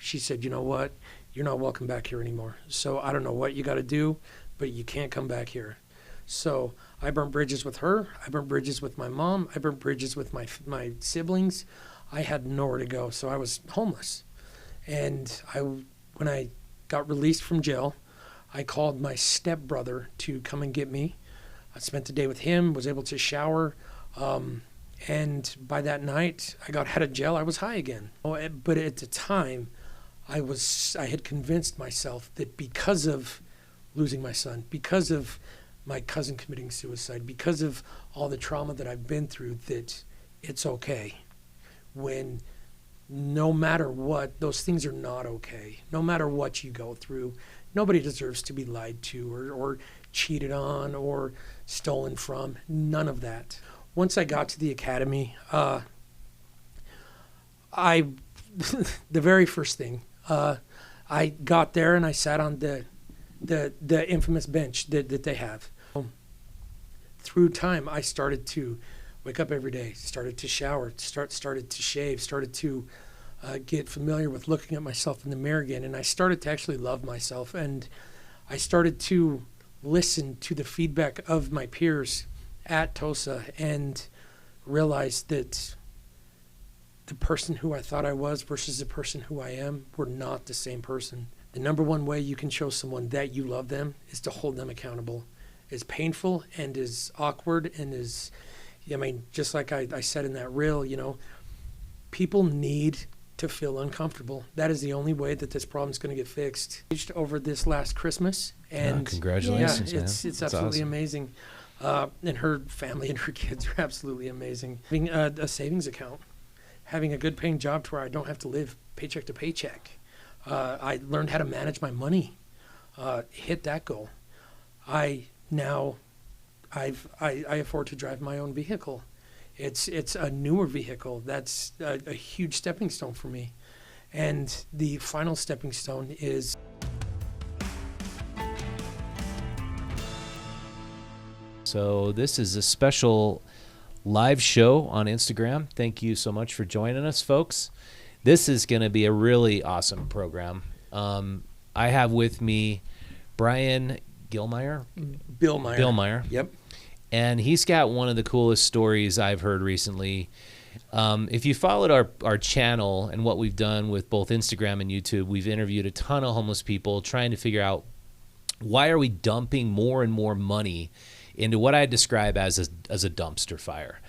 She said, you know what? You're not welcome back here anymore. So I don't know what you got to do, but you can't come back here. So I burnt bridges with her. I burnt bridges with my mom. I burnt bridges with my siblings. I had nowhere to go, so I was homeless. And when I got released from jail, I called my stepbrother to come and get me. I spent the day with him, was able to shower. And by that night, I got out of jail. I was high again. But at the time, I had convinced myself that because of losing my son, because of my cousin committing suicide, because of all the trauma that I've been through, that it's okay. When no matter what, those things are not okay. No matter what you go through, nobody deserves to be lied to or cheated on or stolen from. None of that. Once I got to the academy, the very first thing, I got there and I sat on the infamous bench that they have. Through time, I started to wake up every day, started to shower, started to shave, started to get familiar with looking at myself in the mirror again, and I started to actually love myself, and I started to listen to the feedback of my peers at TOSA and realized that the person who I thought I was versus the person who I am were not the same person. The number one way you can show someone that you love them is to hold them accountable. As painful and as awkward and as, just like I said in that reel, people need to feel uncomfortable. That is the only way that this problem is going to get fixed. Over this last Christmas, and congratulations, man. It's absolutely awesome. Amazing. And her family and her kids are absolutely amazing. Having a savings account, having a good paying job to where I don't have to live paycheck to paycheck. I learned how to manage my money, hit that goal. I afford to drive my own vehicle. It's a newer vehicle. That's a huge stepping stone for me. And the final stepping stone is So this is a special live show on Instagram. Thank you so much for joining us, folks. This is going to be a really awesome program. I have with me Bryan Billmeyer. Yep. And he's got one of the coolest stories I've heard recently. If you followed our channel and what we've done with both Instagram and YouTube, we've interviewed a ton of homeless people trying to figure out why are we dumping more and more money into what I describe as a dumpster fire.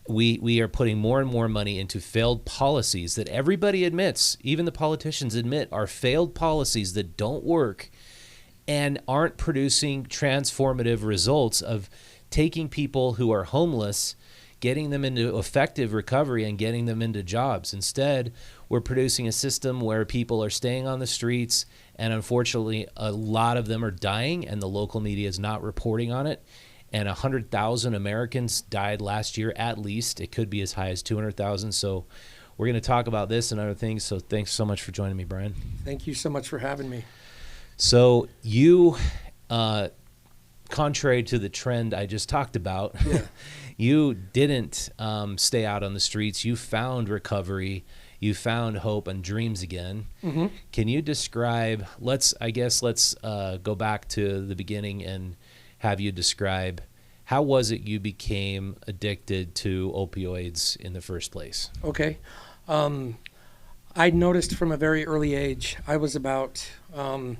We are putting more and more money into failed policies that everybody admits, even the politicians admit, are failed policies that don't work and aren't producing transformative results of taking people who are homeless, getting them into effective recovery and getting them into jobs. Instead, we're producing a system where people are staying on the streets, and unfortunately, a lot of them are dying, and the local media is not reporting on it. And 100,000 Americans died last year at least. It could be as high as 200,000. So we're going to talk about this and other things. So thanks so much for joining me, Bryan. Thank you so much for having me. So you, contrary to the trend I just talked about, you didn't stay out on the streets. You found recovery. You found hope and dreams again. Mm-hmm. Can you describe, let's go back to the beginning and have you describe how was it you became addicted to opioids in the first place? Okay. I noticed from a very early age, I was about, I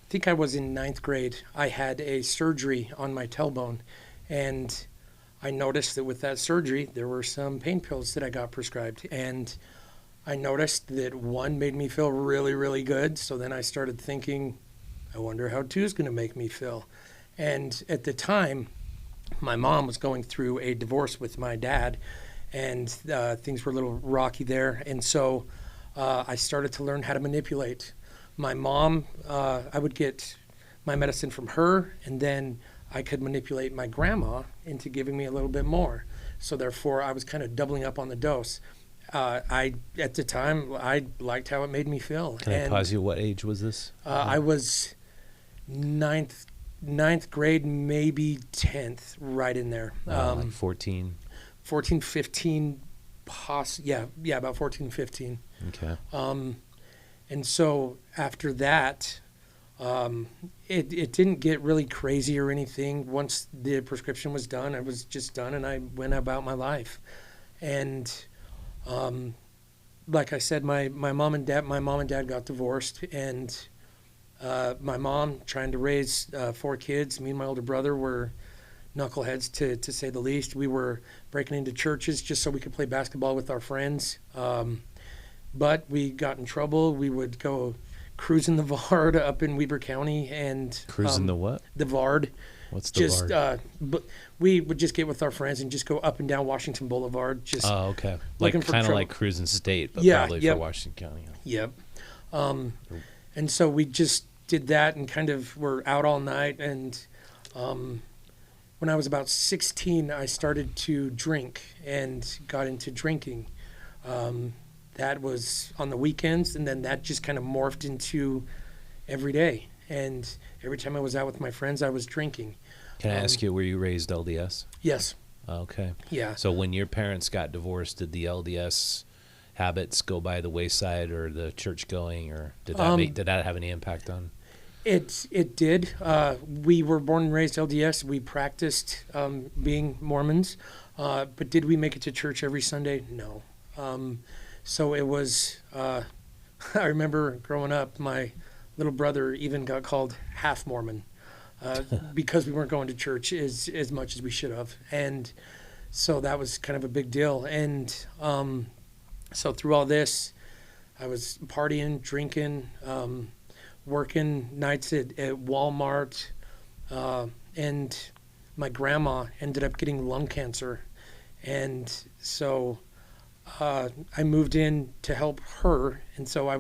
think I was in 9th grade, I had a surgery on my tailbone, and I noticed that with that surgery, there were some pain pills that I got prescribed, and I noticed that one made me feel really, really good, so then I started thinking, I wonder how two is going to make me feel. And at the time, my mom was going through a divorce with my dad, and things were a little rocky there. And so I started to learn how to manipulate. My mom, I would get my medicine from her, and then I could manipulate my grandma into giving me a little bit more. So therefore, I was kind of doubling up on the dose. At the time, I liked how it made me feel. Can I pause you? What age was this? I was ninth grade, maybe 10th, right in there. Like 14? 14, 15, about 14, 15. Okay. And so after that, it didn't get really crazy or anything. Once the prescription was done, I was just done, and I went about my life. And um, like I said, my mom and dad got divorced, and my mom trying to raise 4 kids. Me and my older brother were knuckleheads, to say the least. We were breaking into churches just so we could play basketball with our friends. But we got in trouble. We would go cruising the Vard up in Weber County, and Cruising the what? the Vard. What's the Just Vard? but we would just get with our friends and just go up and down Washington Boulevard. Just Oh, okay. Like looking for kind of trouble. like cruising state, but Yeah, probably yep. for Washington County. Yep. And so we just did that and kind of were out all night. And when I was about 16, I started to drink and got into drinking. That was on the weekends, and then that just kind of morphed into every day. And every time I was out with my friends, I was drinking. Can I ask you, were you raised LDS? Yes. Okay. Yeah. So when your parents got divorced, did the LDS habits go by the wayside, or the church going, or did that have any impact on? It did. We were born and raised LDS. We practiced being Mormons, but did we make it to church every Sunday? No. So it was. I remember growing up, my little brother even got called half Mormon because we weren't going to church as much as we should have, and so that was kind of a big deal. And so through all this, I was partying, drinking, working nights at Walmart, and my grandma ended up getting lung cancer, and so I moved in to help her, and so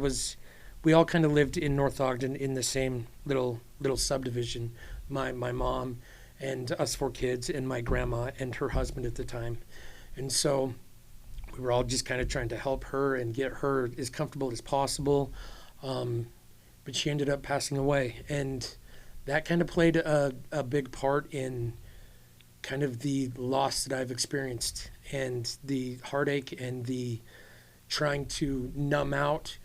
we all kind of lived in North Ogden in the same little subdivision. My mom and us 4 kids, and my grandma and her husband at the time, and so we were all just kind of trying to help her and get her as comfortable as possible. But she ended up passing away, and that kind of played a big part in kind of the loss that I've experienced, and the heartache, and the trying to numb out,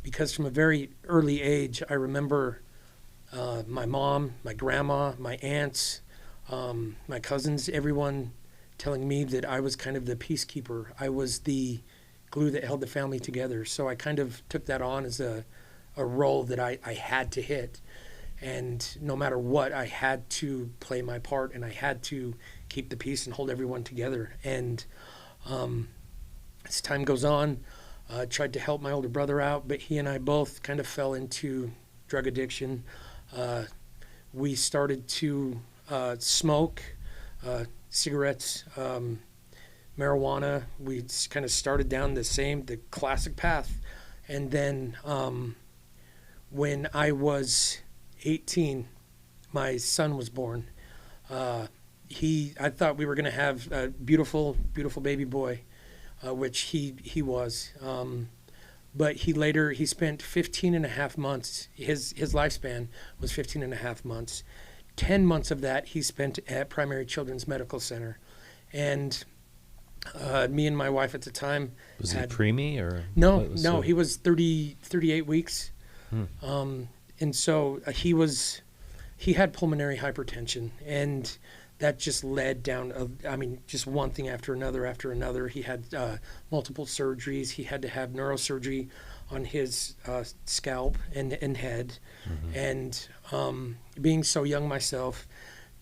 because from a very early age, I remember my mom, my grandma, my aunts, my cousins, everyone telling me that I was kind of the peacekeeper. I was the glue that held the family together. So I kind of took that on as a role that I had to hit. And no matter what, I had to play my part, and I had to keep the peace and hold everyone together. And as time goes on, I tried to help my older brother out, but he and I both kind of fell into drug addiction. We started to smoke cigarettes, marijuana. We kind of started down the classic path. And then when I was 18, my son was born. I thought we were going to have a beautiful, beautiful baby boy, which he was. But he spent 15 and a half months. His lifespan was 15 and a half months. 10 months of that he spent at Primary Children's Medical Center. And me and my wife at the time Was he preemie, or? No, he was 38 weeks. And so he had pulmonary hypertension, and that just led down, just one thing after another. He had multiple surgeries. He had to have neurosurgery on his scalp and head. And being so young myself,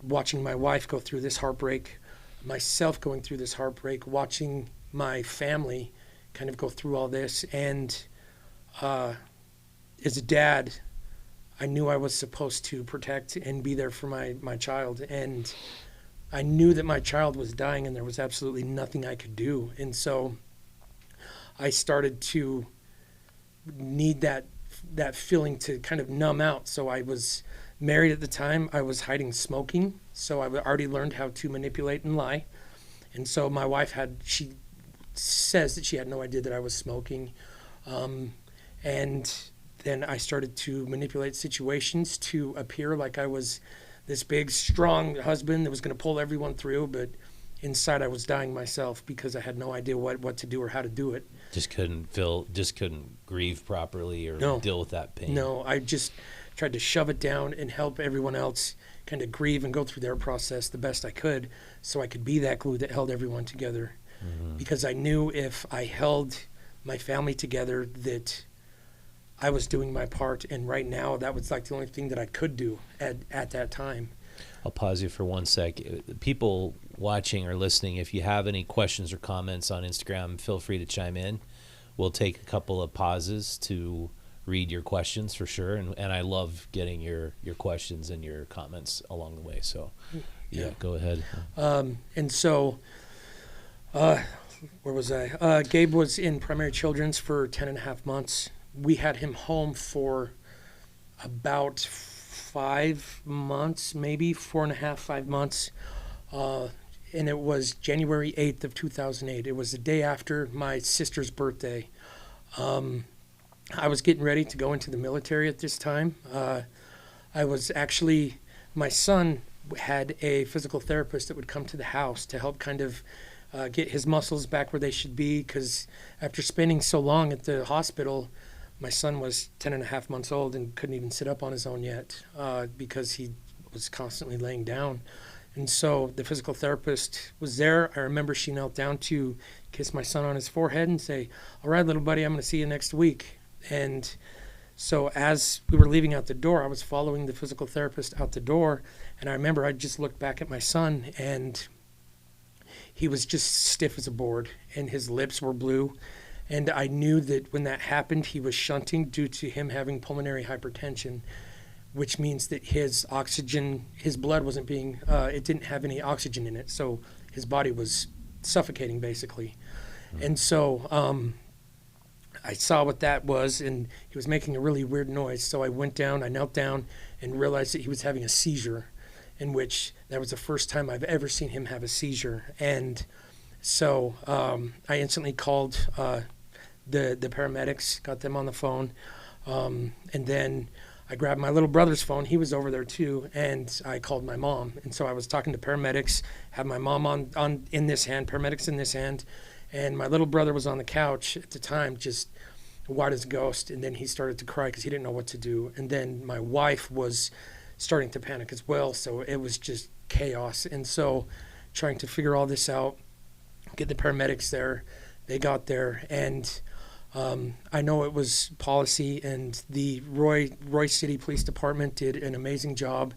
watching my wife go through this heartbreak, myself going through this heartbreak, watching my family kind of go through all this. And as a dad, I knew I was supposed to protect and be there for my child. And I knew that my child was dying, and there was absolutely nothing I could do. And so I started to need that feeling to kind of numb out. So I was married at the time. I was hiding smoking. So I already learned how to manipulate and lie. And so my wife she says that she had no idea that I was smoking. And then I started to manipulate situations to appear like I was this big, strong husband that was going to pull everyone through. But inside I was dying myself because I had no idea what to do or how to do it. Just couldn't grieve properly or No. deal with that pain. No, I just tried to shove it down and help everyone else kind of grieve and go through their process the best I could so I could be that glue that held everyone together. Because I knew if I held my family together that I was doing my part, and right now that was like the only thing that I could do at that time. I'll pause you for 1 sec. People watching or listening, if you have any questions or comments on Instagram, feel free to chime in. We'll take a couple of pauses to read your questions for sure, and I love getting your questions and your comments along the way. So, yeah, go ahead. And so, where was I? Gabe was in primary children's for 10 and a half months. We had him home for about 5 months, maybe 4.5, 5 months. And it was January 8th of 2008. It was the day after my sister's birthday. I was getting ready to go into the military at this time. I was actually, my son had a physical therapist that would come to the house to help kind of get his muscles back where they should be, because after spending so long at the hospital, my son was 10 and a half months old and couldn't even sit up on his own yet because he was constantly laying down. And so the physical therapist was there. I remember she knelt down to kiss my son on his forehead and say, "All right, little buddy, I'm going to see you next week." And so as we were leaving out the door, I was following the physical therapist out the door. And I remember I just looked back at my son, and he was just stiff as a board, and his lips were blue. And I knew that when that happened, he was shunting due to him having pulmonary hypertension, which means that his blood wasn't it didn't have any oxygen in it. So his body was suffocating, basically. And so I saw what that was, and he was making a really weird noise. So I knelt down and realized that he was having a seizure, in which that was the first time I've ever seen him have a seizure. And so I instantly called the paramedics, got them on the phone, and then I grabbed my little brother's phone. He was over there too, and I called my mom. And so I was talking to paramedics, had my mom on in this hand, paramedics in this hand, and my little brother was on the couch at the time, just white as a ghost. And then he started to cry because he didn't know what to do. And then my wife was starting to panic as well, so it was just chaos. And so trying to figure all this out, get the paramedics there. They got there, and I know it was policy, and the Roy City Police Department did an amazing job,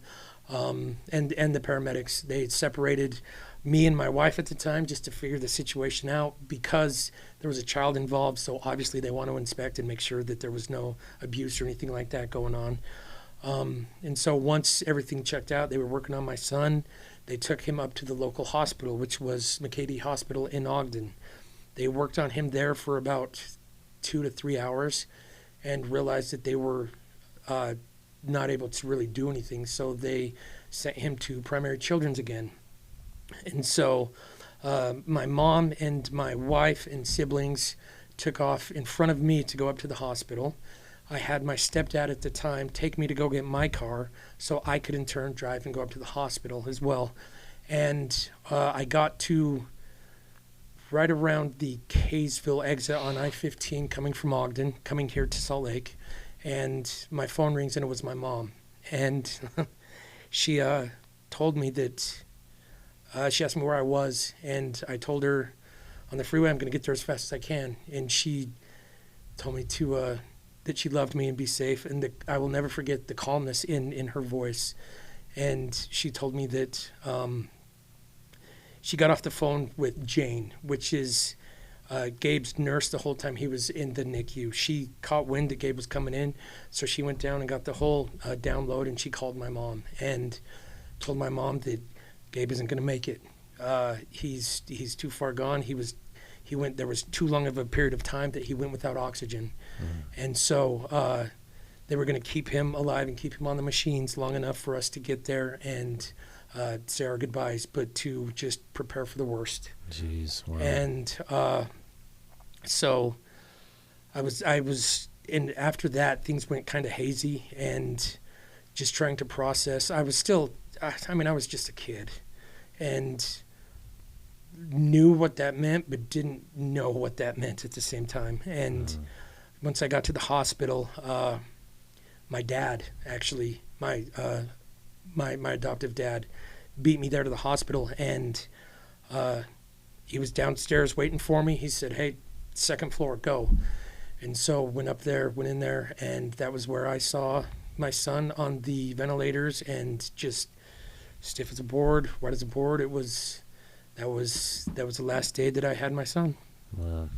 and the paramedics. They separated me and my wife at the time just to figure the situation out, because there was a child involved, so obviously they want to inspect and make sure that there was no abuse or anything like that going on. And so once everything checked out, they were working on my son. They took him up to the local hospital, which was McCady Hospital in Ogden. They worked on him there for about 2 to 3 hours and realized that they were not able to really do anything. So they sent him to primary children's again. And so my mom and my wife and siblings took off in front of me to go up to the hospital. I had my stepdad at the time take me to go get my car so I could in turn drive and go up to the hospital as well. And I got to right around the Kaysville exit on I-15 coming from Ogden, coming here to Salt Lake. And my phone rings, and it was my mom. And she told me that she asked me where I was, and I told her on the freeway I'm going to get there as fast as I can. And she told me to that she loved me and be safe, and I will never forget the calmness in her voice. And she told me that she got off the phone with Jane, which is Gabe's nurse the whole time he was in the NICU. She caught wind that Gabe was coming in, so she went down and got the whole download, and she called my mom and told my mom that Gabe isn't going to make it. He's too far gone. There was too long of a period of time that he went without oxygen. And so they were going to keep him alive and keep him on the machines long enough for us to get there and say our goodbyes, but to just prepare for the worst. Jeez, wow. And so I was, and after that, things went kind of hazy and just trying to process. I was just a kid. And knew what that meant, but didn't know what that meant at the same time. And once I got to the hospital, my dad, actually, my adoptive dad, beat me there to the hospital, and he was downstairs waiting for me. He said, "Hey, second floor, go." And so went in there, and that was where I saw my son on the ventilators and just stiff as a board, white as a board. That was the last day that I had my son. Wow.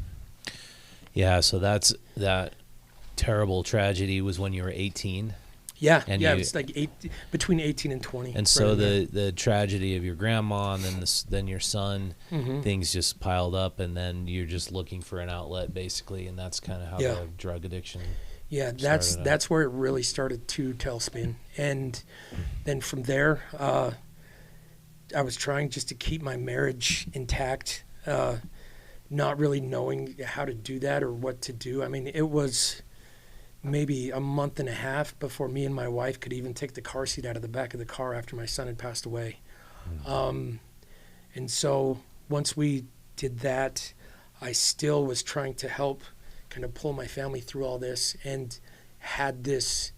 Yeah, so that terrible tragedy was when you were 18. Yeah, And it was like between 18 and 20. And so the tragedy of your grandma and then your son, things just piled up, and then you're just looking for an outlet, basically, and that's kind of how the drug addiction. Yeah, that's where it really started to tailspin, and then from there, I was trying just to keep my marriage intact, not really knowing how to do that or what to do. I mean, it was maybe a month and a half before me and my wife could even take the car seat out of the back of the car after my son had passed away. And so once we did that, I still was trying to help kind of pull my family through all this, and had this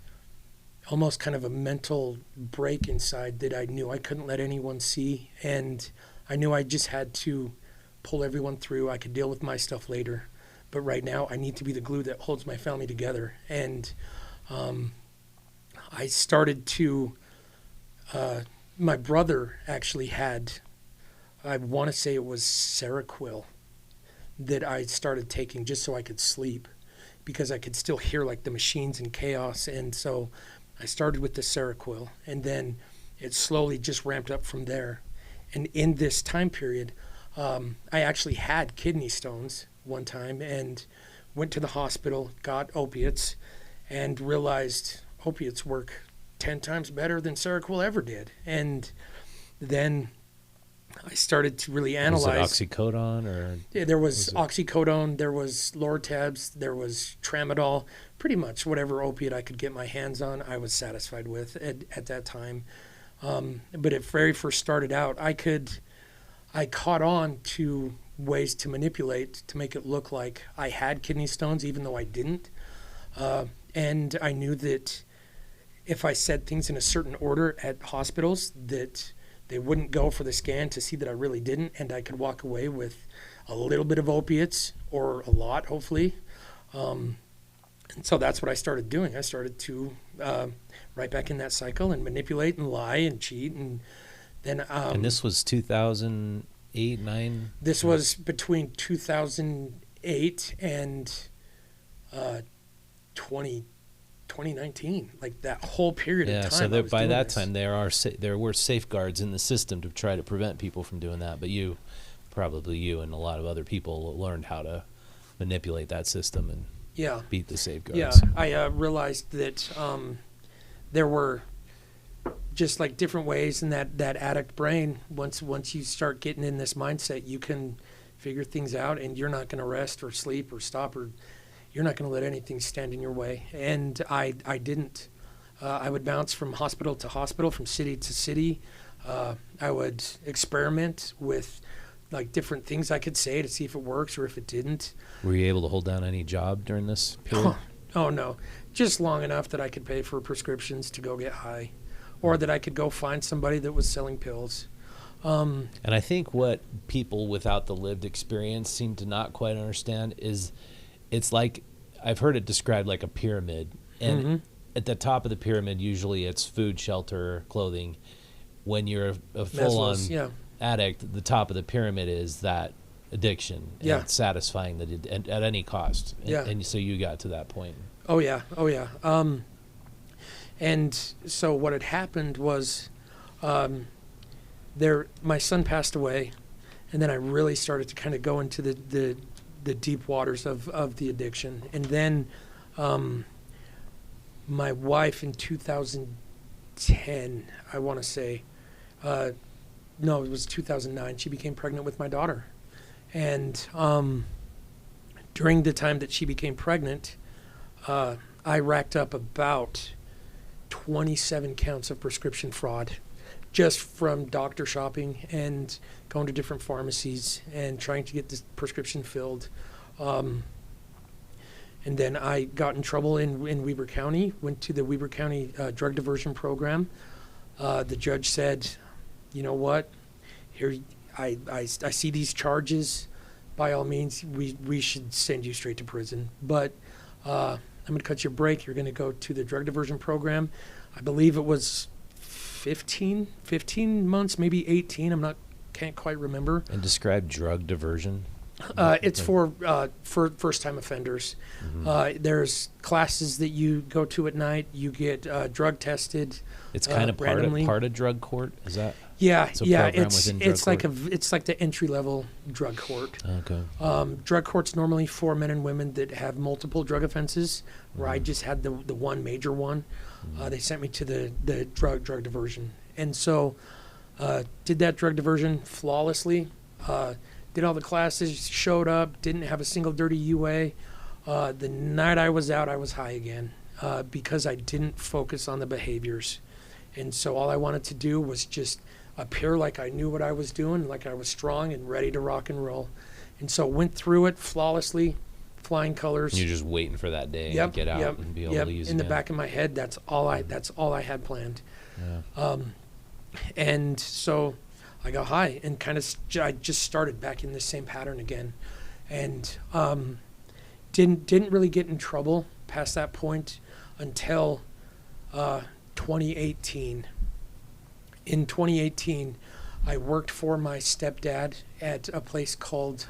almost kind of a mental break inside that I knew I couldn't let anyone see. And I knew I just had to pull everyone through. I could deal with my stuff later, but right now I need to be the glue that holds my family together. And I started to, my brother actually had, I want to say it was Seroquel that I started taking just so I could sleep, because I could still hear like the machines and chaos. And so I started with the Seroquel, and then it slowly just ramped up from there. And in this time period, I actually had kidney stones one time and went to the hospital, got opiates, and realized opiates work 10 times better than Seroquel ever did. And then I started to really analyze. Was it oxycodone or? Yeah, there was oxycodone, there was Lortabs, there was tramadol. Pretty much whatever opiate I could get my hands on, I was satisfied with at that time. But it very first started out, I caught on to ways to manipulate to make it look like I had kidney stones, even though I didn't. And I knew that if I said things in a certain order at hospitals, that they wouldn't go for the scan to see that I really didn't, and I could walk away with a little bit of opiates, or a lot, hopefully. And so that's what I started doing. I started to right back in that cycle and manipulate and lie and cheat. And then and this was 2008, 9? This was between 2008 and 2019, like that whole period of time. So by that time there were safeguards in the system to try to prevent people from doing that, but you and a lot of other people learned how to manipulate that system and beat the safeguards. Yeah, I realized that there were just like different ways in that addict brain. Once you start getting in this mindset, you can figure things out, and you're not going to rest or sleep or stop, or you're not going to let anything stand in your way. And I didn't. I would bounce from hospital to hospital, from city to city. I would experiment with like different things I could say to see if it works or if it didn't. Were you able to hold down any job during this period? Oh no, just long enough that I could pay for prescriptions to go get high, or that I could go find somebody that was selling pills. And I think what people without the lived experience seem to not quite understand is it's like, I've heard it described like a pyramid, and at the top of the pyramid usually it's food, shelter, clothing. When you're a full-on addict, the top of the pyramid is that addiction, and it's satisfying that at any cost. And so you got to that point. Oh yeah. And so what had happened was, my son passed away, and then I really started to kind of go into the deep waters of the addiction. And then my wife in 2010, I want to say, no, it was 2009, she became pregnant with my daughter. And during the time that she became pregnant, I racked up about 27 counts of prescription fraud just from doctor shopping and going to different pharmacies and trying to get this prescription filled. And then I got in trouble in Weber County, went to the Weber County drug diversion program. The judge said, you know what, here, I see these charges. By all means, we should send you straight to prison. But I'm going to cut you a break. You're going to go to the drug diversion program. I believe it was 15 months, maybe 18. Can't quite remember. And describe drug diversion. It's for first-time offenders. Mm-hmm. There's classes that you go to at night. You get drug tested. It's kind of randomly. part of drug court. Is that? Yeah, It's a yeah. program It's within drug it's like court? it's like the entry-level drug court. Okay. Drug court's normally for men and women that have multiple drug offenses. Where I just had the one major one. They sent me to the drug diversion, and so did that drug diversion flawlessly. Did all the classes, showed up, didn't have a single dirty UA. The night I was out, I was high again because I didn't focus on the behaviors. And so all I wanted to do was just appear like I knew what I was doing, like I was strong and ready to rock and roll. And so went through it flawlessly, flying colors. You're just waiting for that day to get out and be able to use in the again. back of my head, that's all I had planned. Yeah. And so I got high and I just started back in the same pattern again, and didn't really get in trouble past that point until 2018. In 2018, I worked for my stepdad at a place called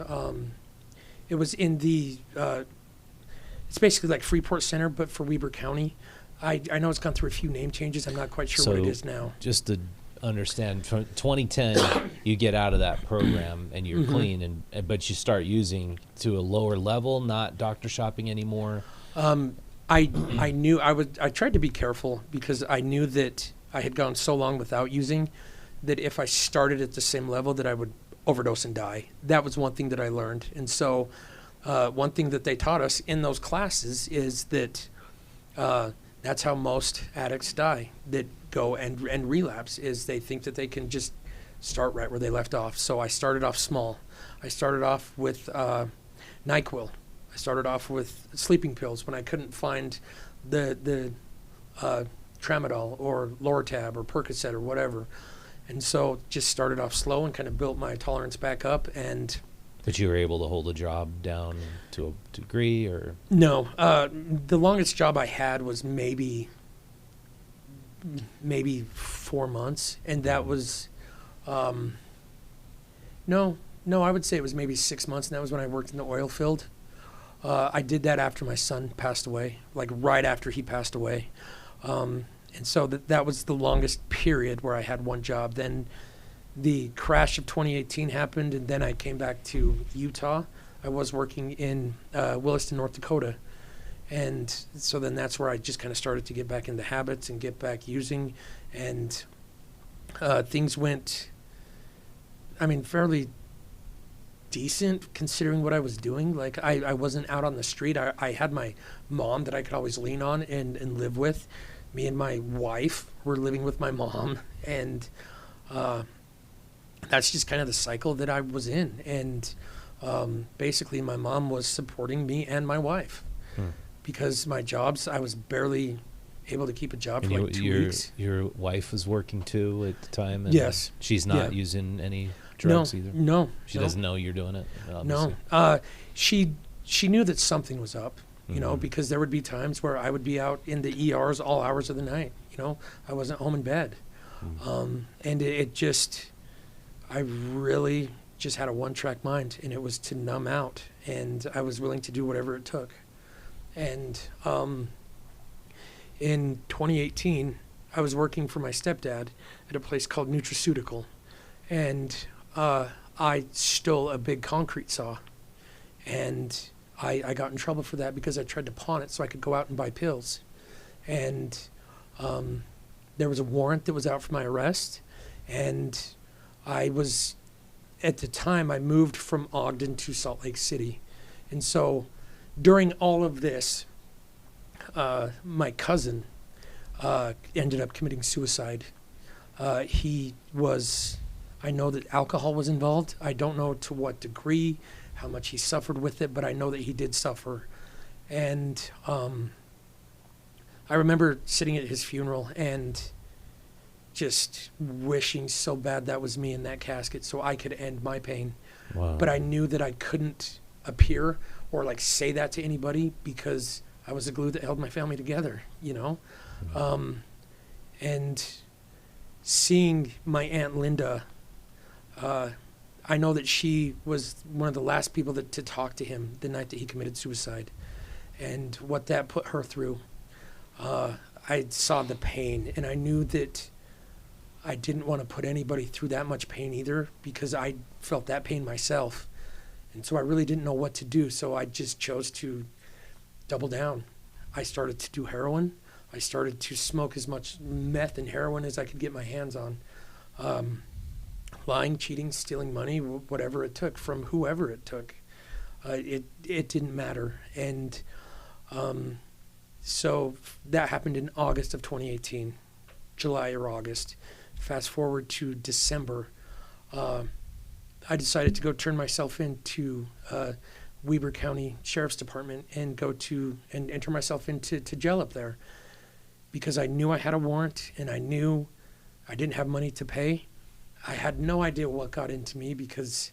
it was in the it's basically like Freeport Center, but for Weber County. I know it's gone through a few name changes. I'm not quite sure what it is now. Just to understand, 2010, you get out of that program and you're clean, but you start using to a lower level, not doctor shopping anymore. I knew I tried to be careful because I knew that I had gone so long without using that if I started at the same level that I would overdose and die. That was one thing that I learned. And so one thing that they taught us in those classes is that that's how most addicts die that go and relapse, is they think that they can just start right where they left off. So I started off small. I started off with NyQuil. I started off with sleeping pills when I couldn't find the Tramadol or Lortab or Percocet or whatever. And so just started off slow and kind of built my tolerance back up. But you were able to hold a job down to a degree, or? No. The longest job I had was maybe 4 months. And that was, no, I would say it was maybe 6 months. And that was when I worked in the oil field. I did that after my son passed away, like right after he passed away. And so that was the longest period where I had one job. Then the crash of 2018 happened, and then I came back to Utah. I was working in Williston, North Dakota. And so then that's where I just kind of started to get back into habits and get back using. And things went, fairly decent considering what I was doing. Like I wasn't out on the street. I had my mom that I could always lean on and live with. Me and my wife were living with my mom, and that's just kind of the cycle that I was in. And basically my mom was supporting me and my wife because my jobs, I was barely able to keep a job for like 2 weeks. Your wife was working too at the time? And yes. She's not using any drugs either? No. She doesn't know you're doing it? Obviously. No. She knew that something was up, you know, because there would be times where I would be out in the ERs all hours of the night. You know, I wasn't home in bed. And it just, I really just had a one-track mind, and it was to numb out. And I was willing to do whatever it took. And in 2018, I was working for my stepdad at a place called Nutraceutical. And I stole a big concrete saw. And I got in trouble for that because I tried to pawn it so I could go out and buy pills. And there was a warrant that was out for my arrest. And I was, at the time, I moved from Ogden to Salt Lake City. And so during all of this, my cousin ended up committing suicide. He was, I know that alcohol was involved. I don't know to what degree, how much he suffered with it, but I know that he did suffer. And I remember sitting at his funeral and just wishing so bad that was me in that casket so I could end my pain. Wow. But I knew that I couldn't appear or like say that to anybody because I was the glue that held my family together, you know? And seeing my Aunt Linda, I know that she was one of the last people to talk to him the night that he committed suicide. And what that put her through, I saw the pain, and I knew that I didn't want to put anybody through that much pain either because I felt that pain myself. And so I really didn't know what to do, so I just chose to double down. I started to do heroin. I started to smoke as much meth and heroin as I could get my hands on. Lying, cheating, stealing money, whatever it took from whoever it took. It didn't matter. And so that happened in August of 2018, July or August. Fast forward to December, I decided to go turn myself into Weber County Sheriff's Department and go to and enter myself into jail up there because I knew I had a warrant and I knew I didn't have money to pay. I had no idea what got into me because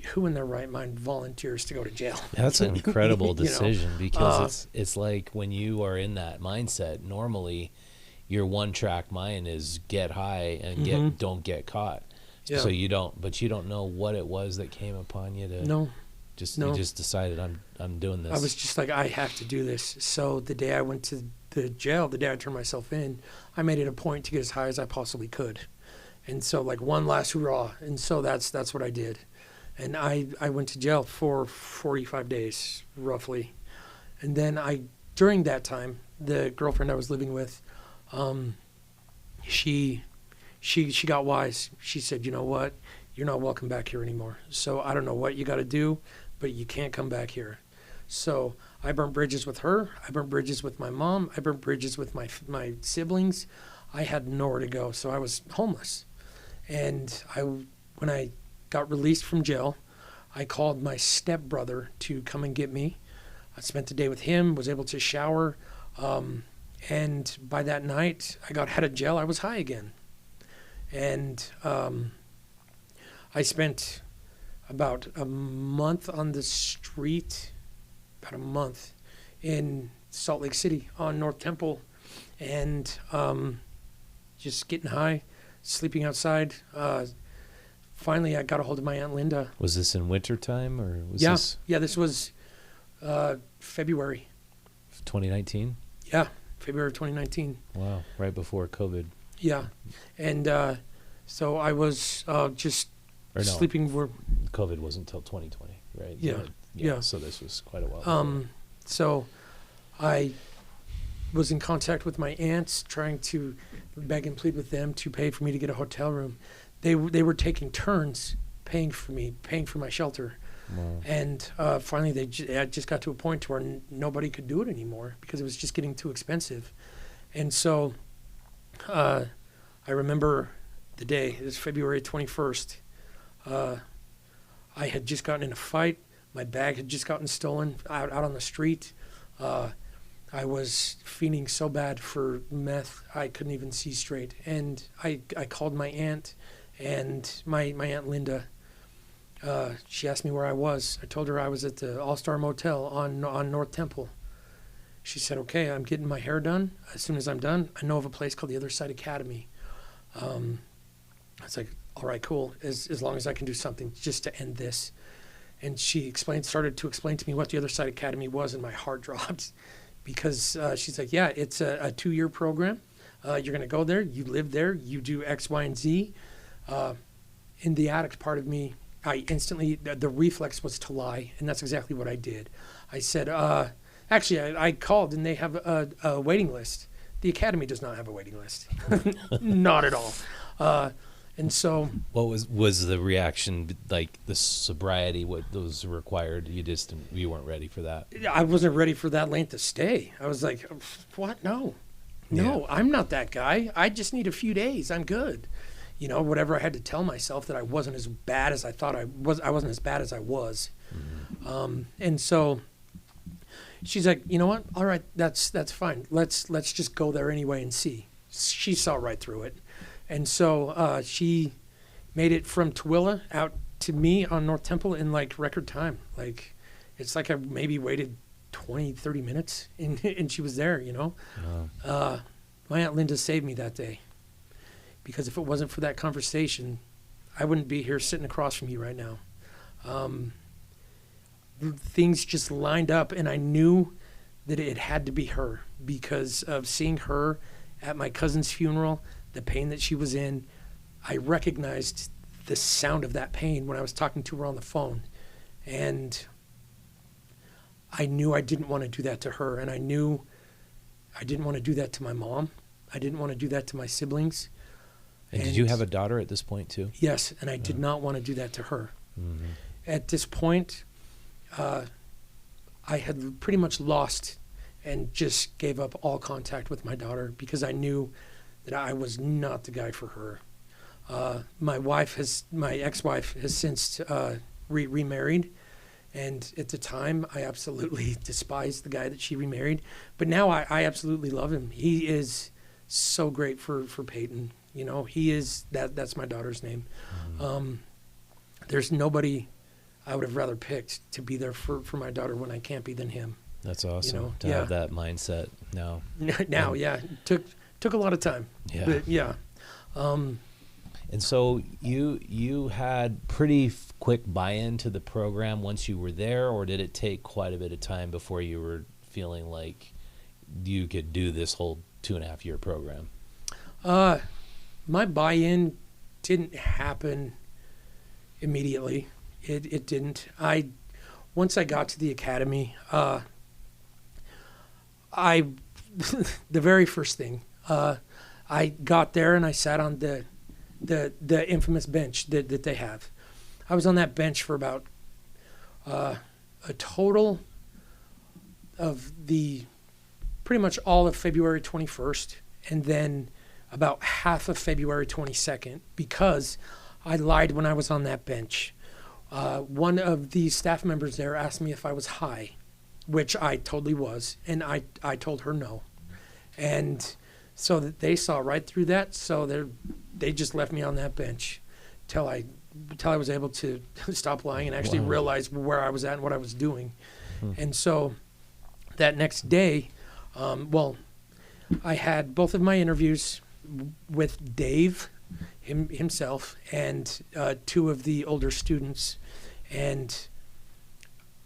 who in their right mind volunteers to go to jail? That's an incredible decision because it's like when you are in that mindset, normally your one track mind is get high and don't get caught. Yeah. So you don't know what it was that came upon you to you just decided I'm doing this. I was just like, I have to do this. So the day I went to the jail, the day I turned myself in, I made it a point to get as high as I possibly could. And so like one last hurrah. And so that's what I did. And I went to jail for 45 days, roughly. And then during that time, the girlfriend I was living with, she got wise. She said, you know what? You're not welcome back here anymore. So I don't know what you got to do, but you can't come back here. So I burnt bridges with her. I burnt bridges with my mom. I burnt bridges with my siblings. I had nowhere to go, so I was homeless. And when I got released from jail, I called my stepbrother to come and get me. I spent the day with him, was able to shower, and by that night, I got out of jail. I was high again. And I spent about a month on the street, about a month in Salt Lake City on North Temple, and just getting high, sleeping outside. Finally, I got a hold of my Aunt Linda. Was this in wintertime or was this? Yeah, this was February. 2019? Yeah, February of 2019. Wow, right before COVID. Yeah, and so I was just sleeping. COVID wasn't until 2020, right? Yeah. So this was quite a while. So I was in contact with my aunts, trying to beg and plead with them to pay for me to get a hotel room. They were taking turns paying for my shelter. Wow. And finally, I just got to a point where nobody could do it anymore because it was just getting too expensive. And so I remember the day, it was February 21st. I had just gotten in a fight. My bag had just gotten stolen out on the street. I was fiending so bad for meth, I couldn't even see straight. And I called my aunt and my Aunt Linda. She asked me where I was. I told her I was at the All-Star Motel on North Temple. She said, okay, I'm getting my hair done. As soon as I'm done, I know of a place called the Other Side Academy. I was like, all right, cool, as long as I can do something just to end this. And she started to explain to me what the Other Side Academy was, and my heart dropped because she's like, yeah, it's a 2-year program. You're going to go there, you live there, you do X, Y, and Z. In the addict part of me, I instantly, the reflex was to lie, and that's exactly what I did. I said, actually, I called, and they have a waiting list. The academy does not have a waiting list. Not at all. And so... What was the reaction, like the sobriety, what was required? You weren't ready for that? I wasn't ready for that length of stay. I was like, what? No. No, I'm not that guy. I just need a few days. I'm good. You know, whatever I had to tell myself that I wasn't as bad as I thought I was. I wasn't as bad as I was. And so she's like, you know what? All right, that's fine. Let's just go there anyway and see. She saw right through it, and so she made it from Tooele out to me on North Temple in like record time. Like, it's like I maybe waited 20, 30 minutes and she was there, you know. My Aunt Linda saved me that day, because if it wasn't for that conversation, I wouldn't be here sitting across from you right now. Things just lined up, and I knew that it had to be her because of seeing her at my cousin's funeral, the pain that she was in. I recognized the sound of that pain when I was talking to her on the phone, and I knew I didn't want to do that to her, and I knew I didn't want to do that to my mom. I didn't want to do that to my siblings. And did you have a daughter at this point too? Yes, and I did not want to do that to her. Mm-hmm. At this point, I had pretty much lost and just gave up all contact with my daughter because I knew that I was not the guy for her. My ex-wife has since remarried. And at the time, I absolutely despised the guy that she remarried. But now I absolutely love him. He is so great for Peyton. You know, he is, that's my daughter's name. Mm-hmm. There's nobody I would have rather picked to be there for my daughter when I can't be than him. That's awesome, you know? To have that mindset now. Yeah. Took a lot of time. Yeah. But yeah. And so you had pretty quick buy-in to the program once you were there, or did it take quite a bit of time before you were feeling like you could do this whole 2.5-year program? My buy-in didn't happen immediately. It didn't. Once I got to the academy, the very first thing, I got there and I sat on the infamous bench that they have. I was on that bench for about a total of pretty much all of February 21st, and then about half of February 22nd, because I lied when I was on that bench. One of the staff members there asked me if I was high, which I totally was, and I told her no. And so that they saw right through that, so they just left me on that bench till I was able to stop lying and actually realize where I was at and what I was doing. And so that next day, I had both of my interviews with Dave himself and two of the older students. And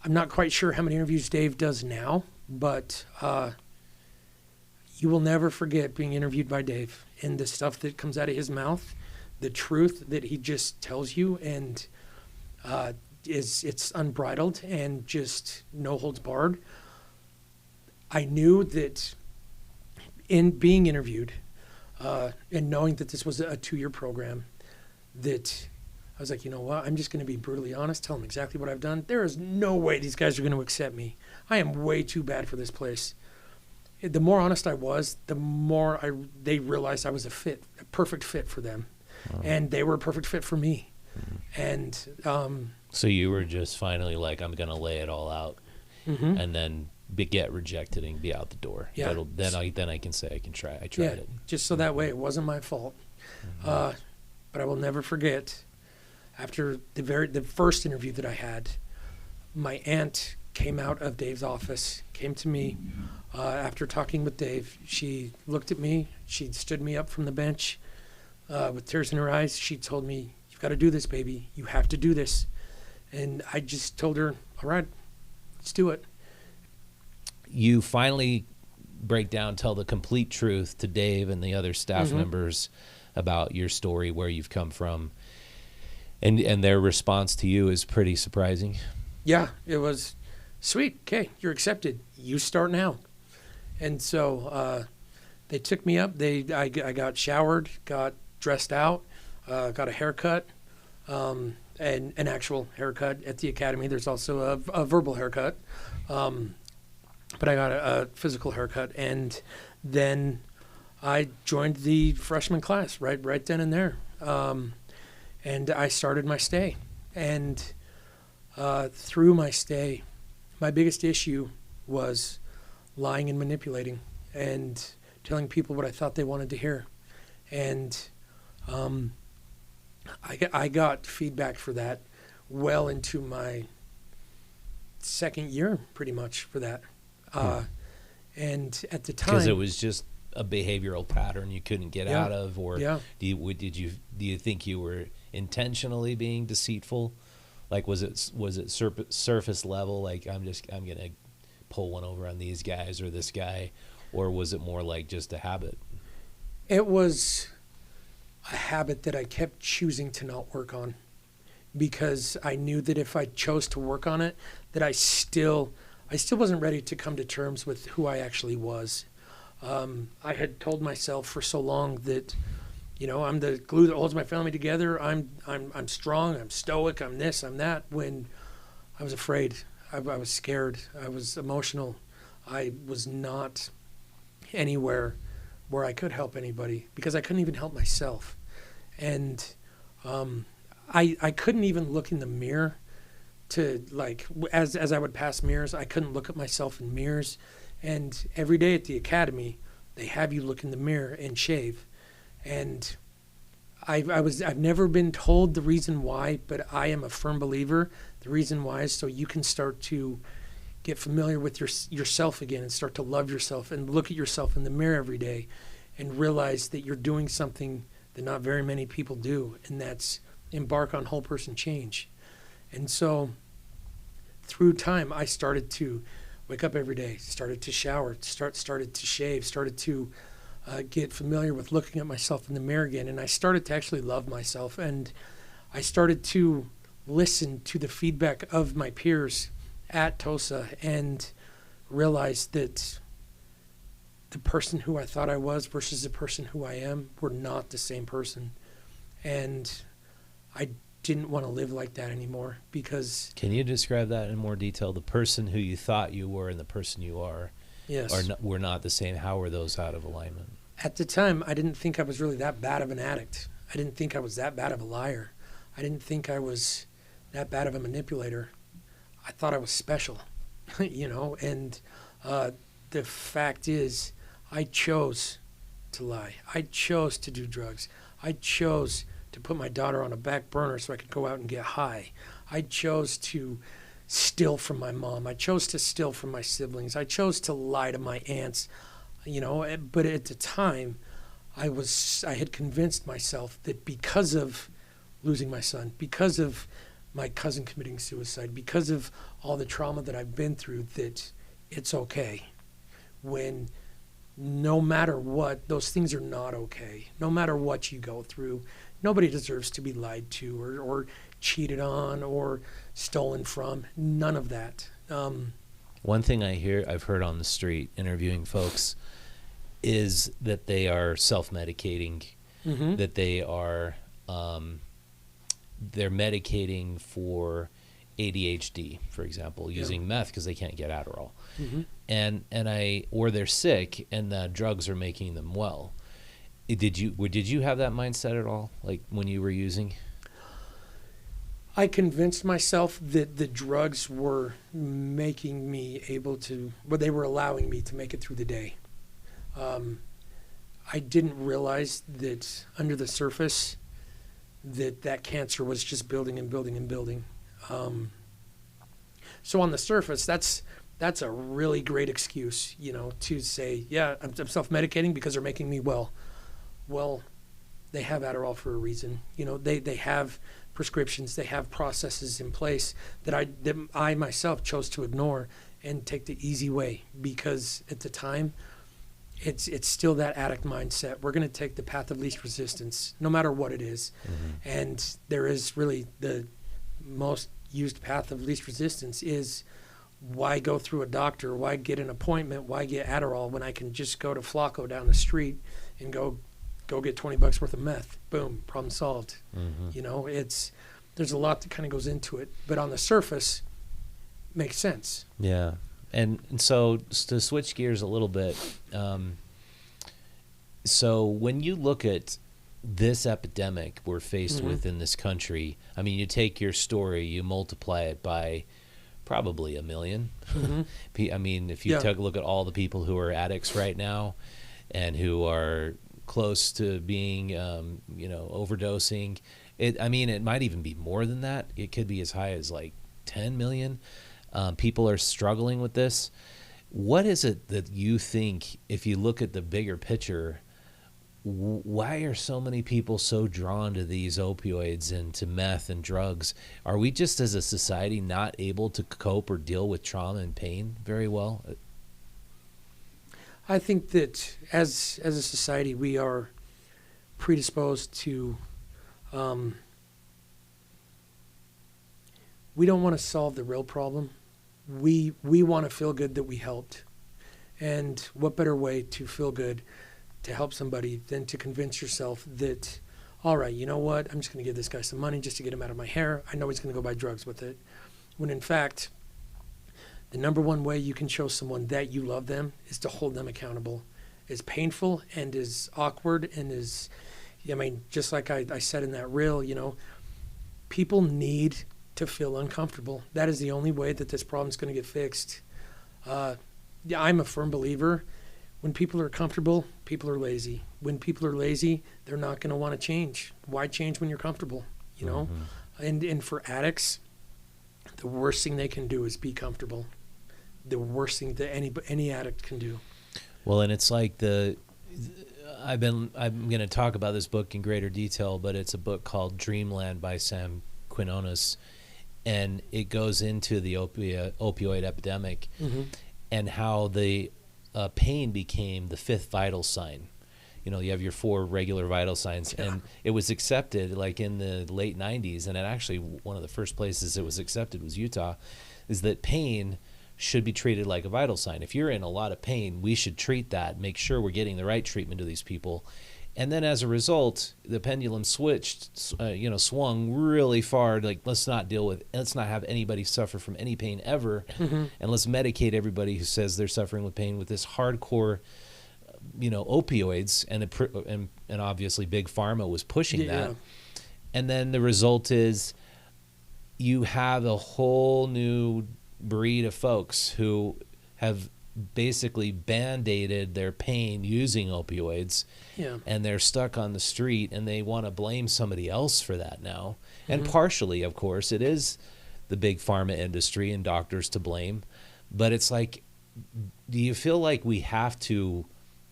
I'm not quite sure how many interviews Dave does now, but you will never forget being interviewed by Dave and the stuff that comes out of his mouth, the truth that he just tells you, and it's unbridled and just no holds barred. I knew that in being interviewed and knowing that this was a 2-year program, that I was like, you know what, I'm just going to be brutally honest, tell them exactly what I've done. There is no way these guys are going to accept me. I am way too bad for this place. The more honest I was, the more they realized I was a perfect fit for them. And they were a perfect fit for me. And so you were just finally like, I'm going to lay it all out, and then get rejected and be out the door. Yeah. Then I can say I tried it. Just so that way it wasn't my fault. But I will never forget, after the first interview that I had, my aunt came out of Dave's office, came to me after talking with Dave. She looked at me. She stood me up from the bench with tears in her eyes. She told me, "You've got to do this, baby. You have to do this." And I just told her, "All right, let's do it." You finally break down, tell the complete truth to Dave and the other staff members about your story, where you've come from, and their response to you is pretty surprising. Yeah, it was sweet. Okay, you're accepted. You start now. And so they took me up. I got showered, got dressed out, got a haircut, and an actual haircut at the academy. There's also a verbal haircut, but I got a physical haircut. And then I joined the freshman class right then and there, and I started my stay. And through my stay, my biggest issue was lying and manipulating and telling people what I thought they wanted to hear. And I got feedback for that well into my second year, pretty much, for that. And at the time, Because it was just a behavioral pattern you couldn't get Yeah. out of, or Yeah. do you think you were intentionally being deceitful? Like, was it surface level? Like, I'm gonna pull one over on these guys or this guy, or was it more like just a habit? it was a habit that I kept choosing to not work on, because I knew that if I chose to work on it, that I still wasn't ready to come to terms with who I actually was. I had told myself for so long that, I'm the glue that holds my family together. I'm strong. I'm stoic. I'm this. I'm that. When I was afraid, I was scared. I was emotional. I was not anywhere where I could help anybody, because I couldn't even help myself. And I couldn't even look in the mirror to, like, as I would pass mirrors, I couldn't look at myself in mirrors. And every day at the academy, they have you look in the mirror and shave. And I've never been told the reason why, but I am a firm believer. The reason why is so you can start to get familiar with yourself again, and start to love yourself and look at yourself in the mirror every day and realize that you're doing something that not very many people do, and that's embark on whole person change. And so through time, I started to wake up every day, started to shower, started to shave, started to get familiar with looking at myself in the mirror again. And I started to actually love myself. And I started to listen to the feedback of my peers at TOSA and realize that the person who I thought I was versus the person who I am were not the same person. And I didn't want to live like that anymore, because Can you describe that in more detail? The person who you thought you were and the person you are yes, were not the same. How were those out of alignment? at the time, I didn't think I was really that bad of an addict. I didn't think I was that bad of a liar. I didn't think I was that bad of a manipulator. I thought I was special, and the fact is, I chose to lie. I chose to do drugs. I chose to put my daughter on a back burner so I could go out and get high. I chose to steal from my mom. I chose to steal from my siblings. I chose to lie to my aunts, but at the time, I had convinced myself that because of losing my son, because of my cousin committing suicide, because of all the trauma that I've been through, that it's okay. When no matter what, those things are not okay. No matter what you go through, nobody deserves to be lied to or cheated on or stolen from. None of that. One thing I've heard on the street interviewing folks is that they are self-medicating, Mm-hmm. that they are they're medicating for ADHD, for example, using meth because they can't get Adderall, Mm-hmm. or they're sick and the drugs are making them well. Did you have that mindset at all, like when you were using? I convinced myself that the drugs were making me they were allowing me to make it through the day. I didn't realize that under the surface that cancer was just building and building and building. So on the surface, that's a really great excuse, to say, yeah, I'm self-medicating because they're making me well. Well, they have Adderall for a reason. They have prescriptions, they have processes in place that I myself chose to ignore and take the easy way, because at the time, it's still that addict mindset. We're going to take the path of least resistance, no matter what it is. Mm-hmm. And there is really the most used path of least resistance is, why go through a doctor? Why get an appointment? Why get Adderall when I can just go to Flacco down the street and go get $20 worth of meth? Boom, problem solved. Mm-hmm. There's a lot that kind of goes into it, but on the surface, makes sense. Yeah. And so to switch gears a little bit, So when you look at this epidemic we're faced with in this country, I mean, you take your story, you multiply it by probably 1 million. I mean, if you take a look at all the people who are addicts right now and who are close to being, overdosing, I mean, it might even be more than that. It could be as high as like 10 million. People are struggling with this. What is it that you think, if you look at the bigger picture, why are so many people so drawn to these opioids and to meth and drugs? Are we just as a society not able to cope or deal with trauma and pain very well? I think that as a society, we are predisposed to, we don't want to solve the real problem. We want to feel good that we helped. And what better way to feel good to help somebody than to convince yourself that, all right, you know what, I'm just going to give this guy some money just to get him out of my hair. I know he's going to go buy drugs with it. When in fact, the number one way you can show someone that you love them is to hold them accountable. As painful and as awkward and as, I mean, just like I said in that reel, people need to feel uncomfortable. That is the only way that this problem is going to get fixed. I'm a firm believer. When people are comfortable, people are lazy. When people are lazy, they're not going to want to change. Why change when you're comfortable? And for addicts, the worst thing they can do is be comfortable. The worst thing that any addict can do. Well, and it's like I'm going to talk about this book in greater detail, but it's a book called Dreamland by Sam Quinones, and it goes into the opioid epidemic and how the pain became the fifth vital sign. You have your 4 regular vital signs, and it was accepted like in the late 90s, and it actually, one of the first places it was accepted was Utah, is that pain should be treated like a vital sign. If you're in a lot of pain, we should treat that, make sure we're getting the right treatment to these people. And then as a result, the pendulum swung really far. Like, let's not have anybody suffer from any pain ever. And let's medicate everybody who says they're suffering with pain with this hardcore, opioids. And obviously Big Pharma was pushing that. And then the result is you have a whole new breed of folks who have basically band-aided their pain using opioids, and they're stuck on the street, and they want to blame somebody else for that now. And partially, of course, it is the big pharma industry and doctors to blame, but it's like, do you feel like we have to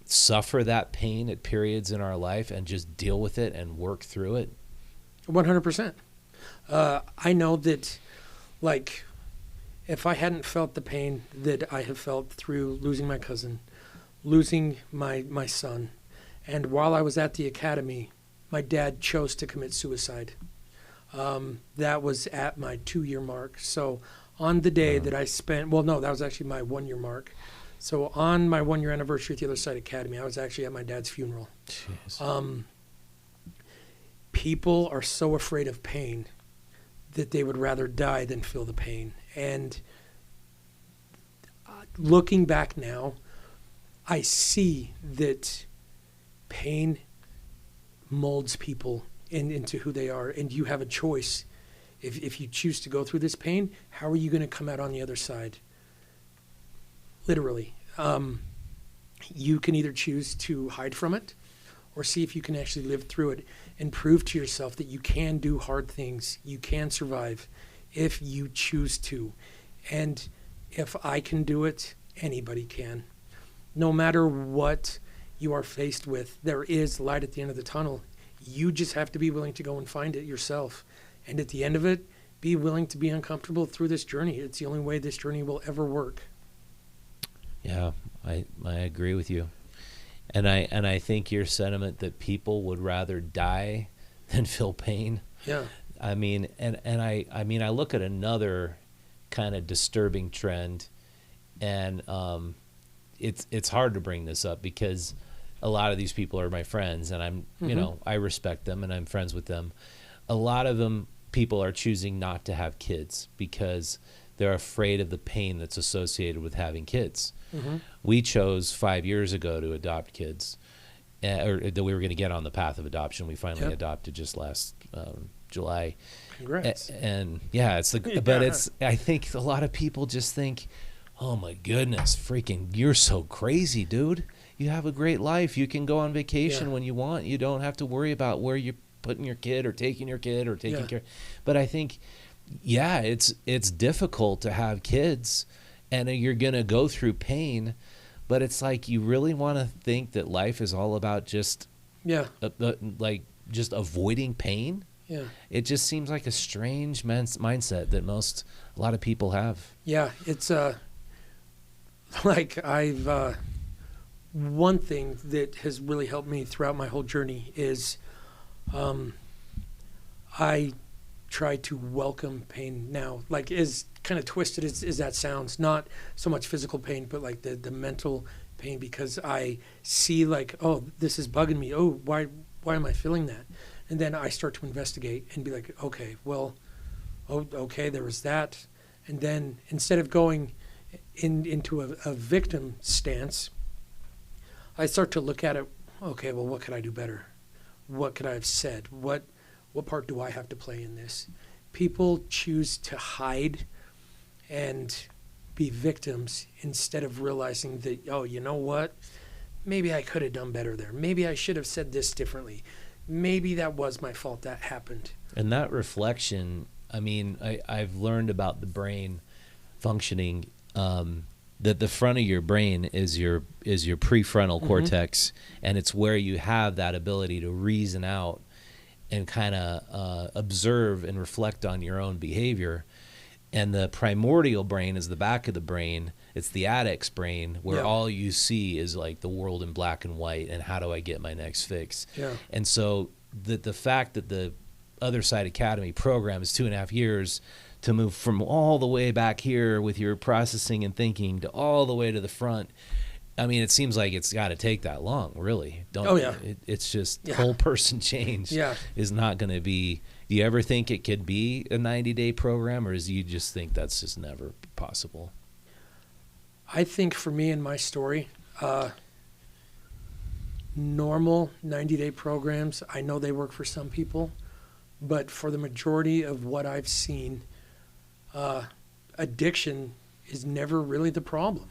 suffer that pain at periods in our life and just deal with it and work through it? 100%. I know that, like, if I hadn't felt the pain that I have felt through losing my cousin, losing my son, and while I was at the academy, my dad chose to commit suicide. That was at my 2-year mark. So on the day that I spent, that was actually my 1-year mark. So on my 1-year anniversary at the Other Side Academy, I was actually at my dad's funeral. Jeez. People are so afraid of pain that they would rather die than feel the pain. And looking back now, I see that pain molds people into who they are, and you have a choice. If you choose to go through this pain, how are you going to come out on the other side? Literally. You can either choose to hide from it or see if you can actually live through it and prove to yourself that you can do hard things. You can survive if you choose to. And if I can do it, anybody can. No matter what you are faced with, there is light at the end of the tunnel. You just have to be willing to go and find it yourself. And at the end of it, be willing to be uncomfortable through this journey. It's the only way this journey will ever work. Yeah, I agree with you. And I think your sentiment that people would rather die than feel pain. Yeah. I mean, I look at another kind of disturbing trend, and it's hard to bring this up because a lot of these people are my friends, and I'm I respect them and I'm friends with them. A lot of people are choosing not to have kids because they're afraid of the pain that's associated with having kids. We chose 5 years ago to adopt kids, or that we were going to get on the path of adoption. We finally Yep. adopted just last July. Congrats. And yeah, it's the, Yeah. but it's, I think a lot of people just think, oh my goodness, freaking, you're so crazy, dude. You have a great life. You can go on vacation Yeah. when you want. You don't have to worry about where you're putting your kid or taking Yeah. care. But I think, yeah, it's difficult to have kids, and you're going to go through pain, but it's like, you really want to think that life is all about just Yeah. like just avoiding pain. Yeah. It just seems like a strange mindset that a lot of people have. Yeah. It's like I've one thing that has really helped me throughout my whole journey is I try to welcome pain now. Like, as kind of twisted as that sounds, not so much physical pain, but like the mental pain, because I see like, oh, this is bugging me. Oh, why am I feeling that? And then I start to investigate and be like, okay, well, okay, there was that. And then instead of going into a victim stance, I start to look at it, okay, well, what could I do better? What could I have said? What part do I have to play in this? People choose to hide and be victims instead of realizing that, oh, you know what? Maybe I could have done better there. Maybe I should have said this differently. Maybe that was my fault that happened. And that reflection, I mean, I've learned about the brain functioning, that the front of your brain is your prefrontal cortex, and it's where you have that ability to reason out and kind of observe and reflect on your own behavior. And the primordial brain is the back of the brain. It's the addict's brain, where all you see is like the world in black and white and how do I get my next fix. Yeah. And so the fact that the Other Side Academy program is 2.5 years to move from all the way back here with your processing and thinking to all the way to the front. I mean, it seems like it's got to take that long, really. It's just whole person change is not going to be. Do you ever think it could be a 90-day program, or do you just think that's just never possible? I think for me and my story, normal 90-day programs, I know they work for some people, but for the majority of what I've seen, addiction is never really the problem.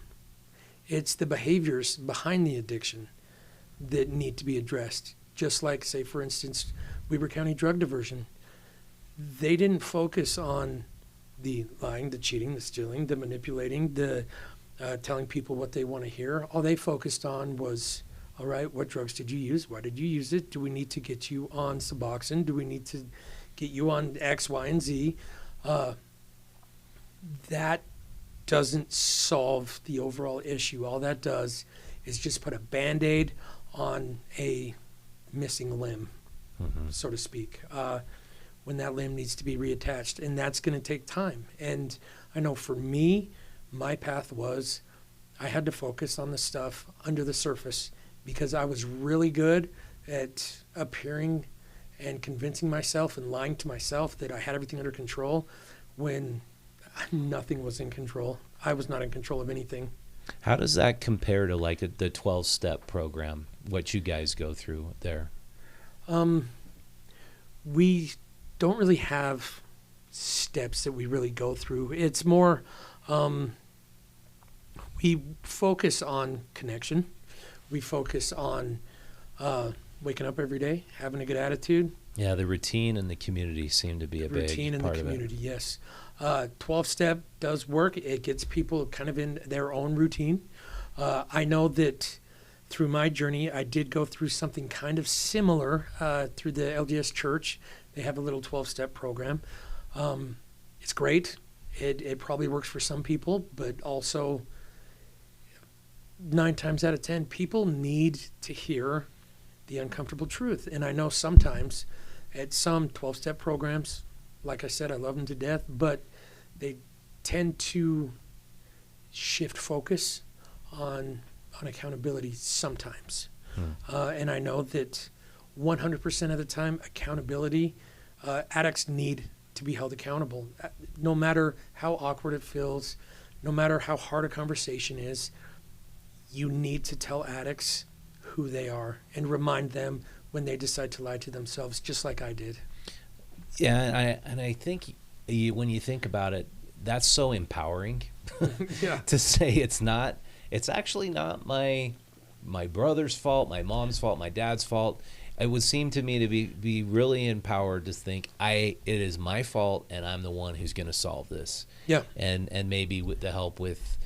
It's the behaviors behind the addiction that need to be addressed. Just like, say, for instance, Weber County drug diversion. They didn't focus on the lying, the cheating, the stealing, the manipulating, the telling people what they want to hear. All they focused on was, all right, what drugs did you use? Why did you use it? Do we need to get you on Suboxone? Do we need to get you on X, Y, and Z? That doesn't solve the overall issue. All that does is just put a Band-Aid on a missing limb, so to speak, when that limb needs to be reattached. And that's going to take time. And I know for me, my path was I had to focus on the stuff under the surface, because I was really good at appearing and convincing myself and lying to myself that I had everything under control when nothing was in control. I was not in control of anything. How does that compare to like the 12-step program, what you guys go through there? We don't really have steps that we really go through. It's more, we focus on connection. We focus on waking up every day, having a good attitude. Yeah, the routine and the community seem to be a big part of it. Routine and the community, yes. 12-step does work. It gets people kind of in their own routine. I know that through my journey, I did go through something kind of similar through the LDS Church. They have a little 12-step program. It's great. It probably works for some people, but also 9 times out of 10, people need to hear the uncomfortable truth. And I know sometimes at some 12-step programs, like I said, I love them to death, but they tend to shift focus on accountability sometimes. And I know that 100% of the time, accountability, addicts need to be held accountable. No matter how awkward it feels, no matter how hard a conversation is, you need to tell addicts who they are and remind them when they decide to lie to themselves, just like I did. Yeah, and I think when you think about it, that's so empowering Yeah. to say it's actually not my brother's fault, my mom's fault, my dad's fault. It would seem to me to be really empowered to think it is my fault and I'm the one who's going to solve this. Yeah. And maybe with the help with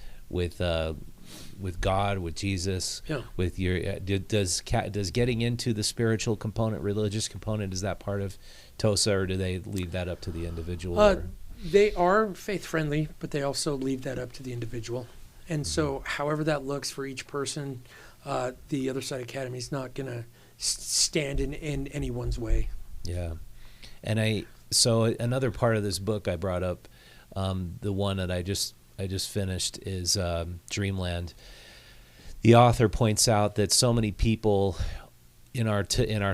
God, with Jesus, Yeah. with your does getting into the spiritual component, religious component, is that part of TOSA, or do they leave that up to the individual? They are faith friendly, but they also leave that up to the individual. And so, however that looks for each person, the Other Side Academy is not going to stand in anyone's way. Yeah. And so another part of this book I brought up, the one that I just finished, is Dreamland. The author points out that so many people in our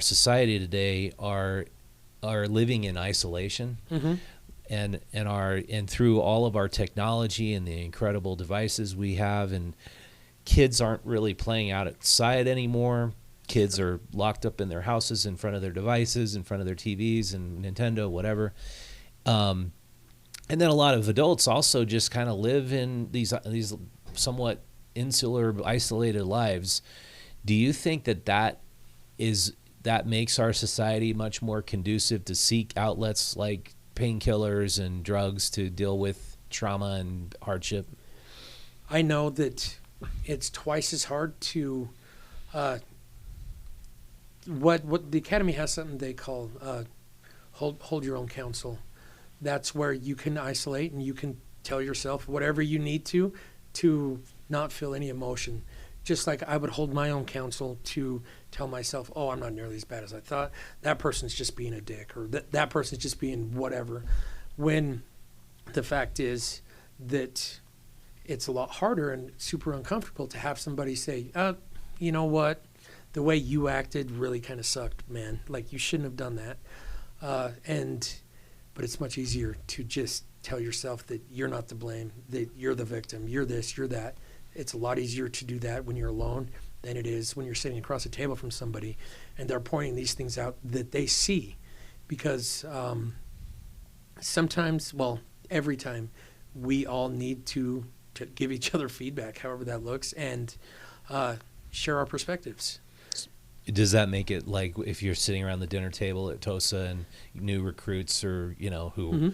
society today are living in isolation. Mm-hmm. And through all of our technology and the incredible devices we have, and kids aren't really playing outside anymore. Kids are locked up in their houses in front of their devices, in front of their TVs and Nintendo, whatever. And then a lot of adults also just kind of live in these somewhat insular, isolated lives. Do you think that makes our society much more conducive to seek outlets like painkillers and drugs to deal with trauma and hardship? I know that it's twice as hard to what the academy has something they call hold your own counsel. That's where you can isolate and you can tell yourself whatever you need to not feel any emotion. Just like I would hold my own counsel to tell myself, oh, I'm not nearly as bad as I thought. That person's just being a dick, or that person's just being whatever. When the fact is that it's a lot harder and super uncomfortable to have somebody say, you know what? The way you acted really kind of sucked, man. Like, you shouldn't have done that. But it's much easier to just tell yourself that you're not to blame, that you're the victim, you're this, you're that. It's a lot easier to do that when you're alone than it is when you're sitting across a table from somebody and they're pointing these things out that they see. Because sometimes, well, every time, we all need to give each other feedback, however that looks, and share our perspectives. Does that make it like if you're sitting around the dinner table at TOSA and new recruits, or who Mm-hmm.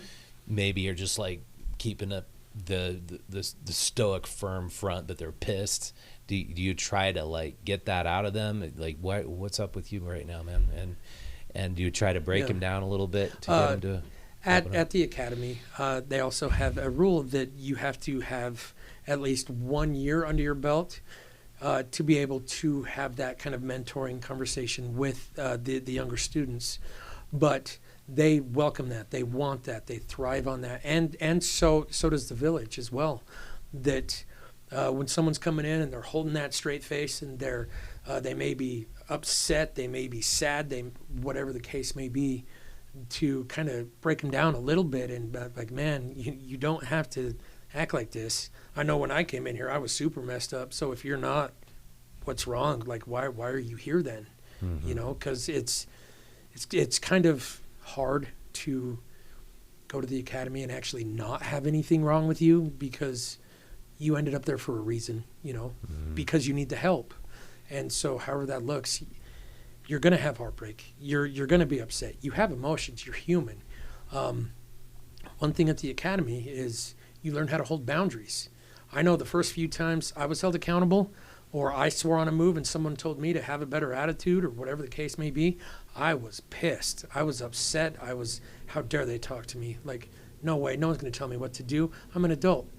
maybe are just like keeping up the stoic firm front, but they're pissed? Do you try to like get that out of them? Like, what's up with you right now, man? And do you try to break them down a little bit to get them to at the academy? They also have a rule that you have to have at least 1 year under your belt to be able to have that kind of mentoring conversation with the younger students. But they welcome that. They want that. They thrive on that. And so does the village as well. That when someone's coming in and they're holding that straight face and they may be upset, they may be sad, whatever the case may be, to kind of break them down a little bit and like, man, you don't have to act like this. I know when I came in here, I was super messed up. So if you're not, what's wrong? Like, why are you here then? Mm-hmm. Because it's kind of hard to go to the academy and actually not have anything wrong with you, because you ended up there for a reason, Mm-hmm. because you need the help. And so however that looks, you're going to have heartbreak. You're going to be upset. You have emotions. You're human. One thing at the academy is you learn how to hold boundaries. I know the first few times I was held accountable, or I swore on a move and someone told me to have a better attitude, or whatever the case may be, I was pissed. I was upset. How dare they talk to me? Like, no way, no one's going to tell me what to do. I'm an adult.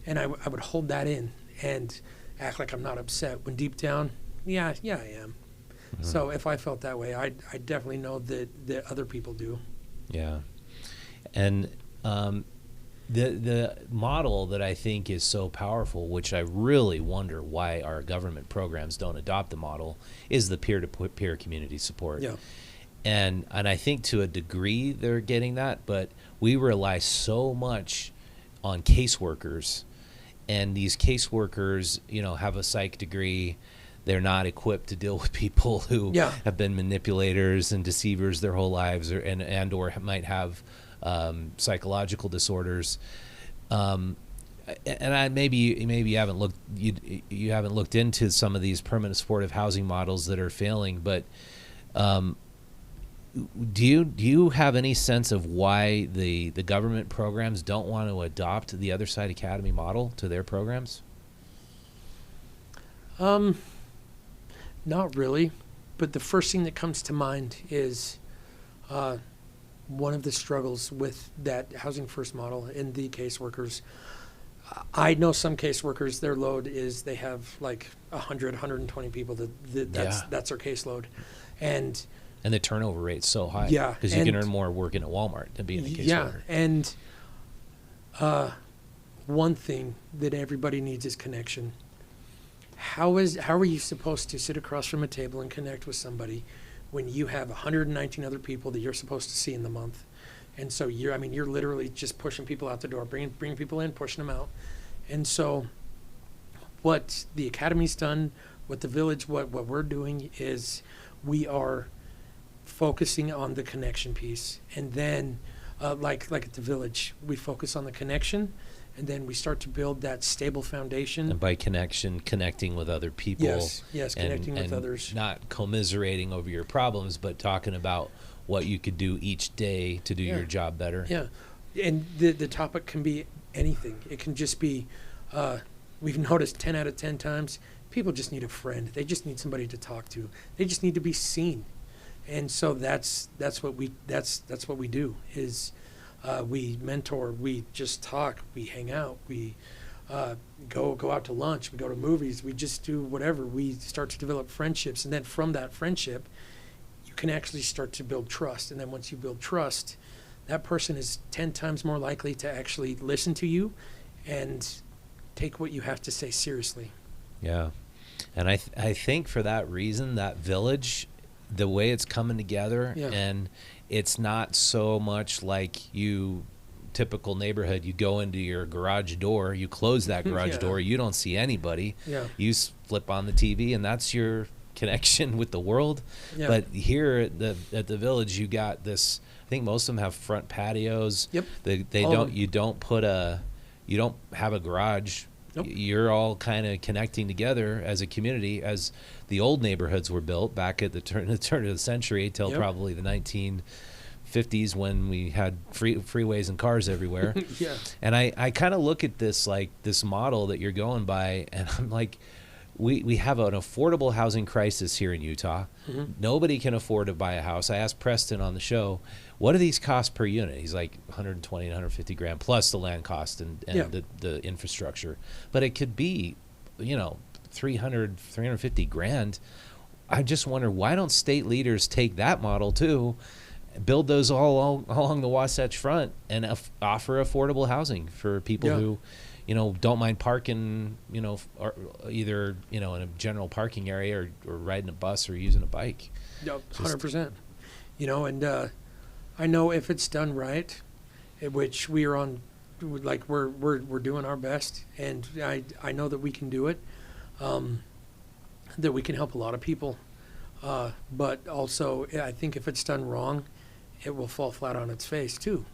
And I would hold that in and act like I'm not upset, when deep down, yeah, I am. Mm-hmm. So if I felt that way, I definitely know that other people do. Yeah. And the model that I think is so powerful, which I really wonder why our government programs don't adopt the model, is the peer-to-peer community support. Yeah. And I think to a degree they're getting that, but we rely so much on caseworkers, and these caseworkers, have a psych degree. they're not equipped to deal with people who Yeah. have been manipulators and deceivers their whole lives, or might have psychological disorders. And maybe you haven't looked into some of these permanent supportive housing models that are failing, but do you have any sense of why the government programs don't want to adopt the Other Side Academy model to their programs? Not really, but the first thing that comes to mind is one of the struggles with that housing first model in the caseworkers. I know some caseworkers, their load is they have like 100, 120 people. That's their caseload, and the turnover rate's so high. Yeah, because you can earn more working at Walmart than being a caseworker. Yeah, and one thing that everybody needs is connection. How are you supposed to sit across from a table and connect with somebody when you have 119 other people that you're supposed to see in the month? And so you're literally just pushing people out the door, bringing people in, pushing them out. And so what the Academy's done, what the Village, what we're doing is we are focusing on the connection piece. And then like at the Village, we focus on the connection, and then we start to build that stable foundation. And by connection, connecting with other people. Yes, connecting with others. Not commiserating over your problems, but talking about what you could do each day to do your job better. Yeah, and the topic can be anything. It can just be, we've noticed 10 out of 10 times, people just need a friend. They just need somebody to talk to. They just need to be seen. And so that's what we do is we mentor, we just talk, we hang out, we go out to lunch, we go to movies, we just do whatever. We start to develop friendships, and then from that friendship, you can actually start to build trust. And then once you build trust, that person is 10 times more likely to actually listen to you and take what you have to say seriously. Yeah. And I think for that reason, that Village, the way it's coming together, and it's not so much like typical neighborhood, you go into your garage door, you close that garage door, you don't see anybody. Yeah. You flip on the TV, and that's your connection with the world. Yeah. But here at the Village, you got this. I think most of them have front patios. Yep. You don't have a garage. Nope. You're all kind of connecting together as a community, as the old neighborhoods were built back at the turn of the century till probably the 1950s, when we had freeways and cars everywhere. Yeah. And I kind of look at this like this model that you're going by, and I'm like, we have an affordable housing crisis here in Utah. Mm-hmm. Nobody can afford to buy a house. I asked Preston on the show, what do these cost per unit? He's like 120 and 150 grand plus the land cost and the infrastructure. But it could be, 300, 350 grand. I just wonder, why don't state leaders take that model too, build those all along the Wasatch Front, and offer affordable housing for people who, don't mind parking, or either, in a general parking area or riding a bus or using a bike. Yep, 100%. And I know if it's done right, which we are on, like we're doing our best, and I know that we can do it, that we can help a lot of people. But also, I think if it's done wrong, it will fall flat on its face too.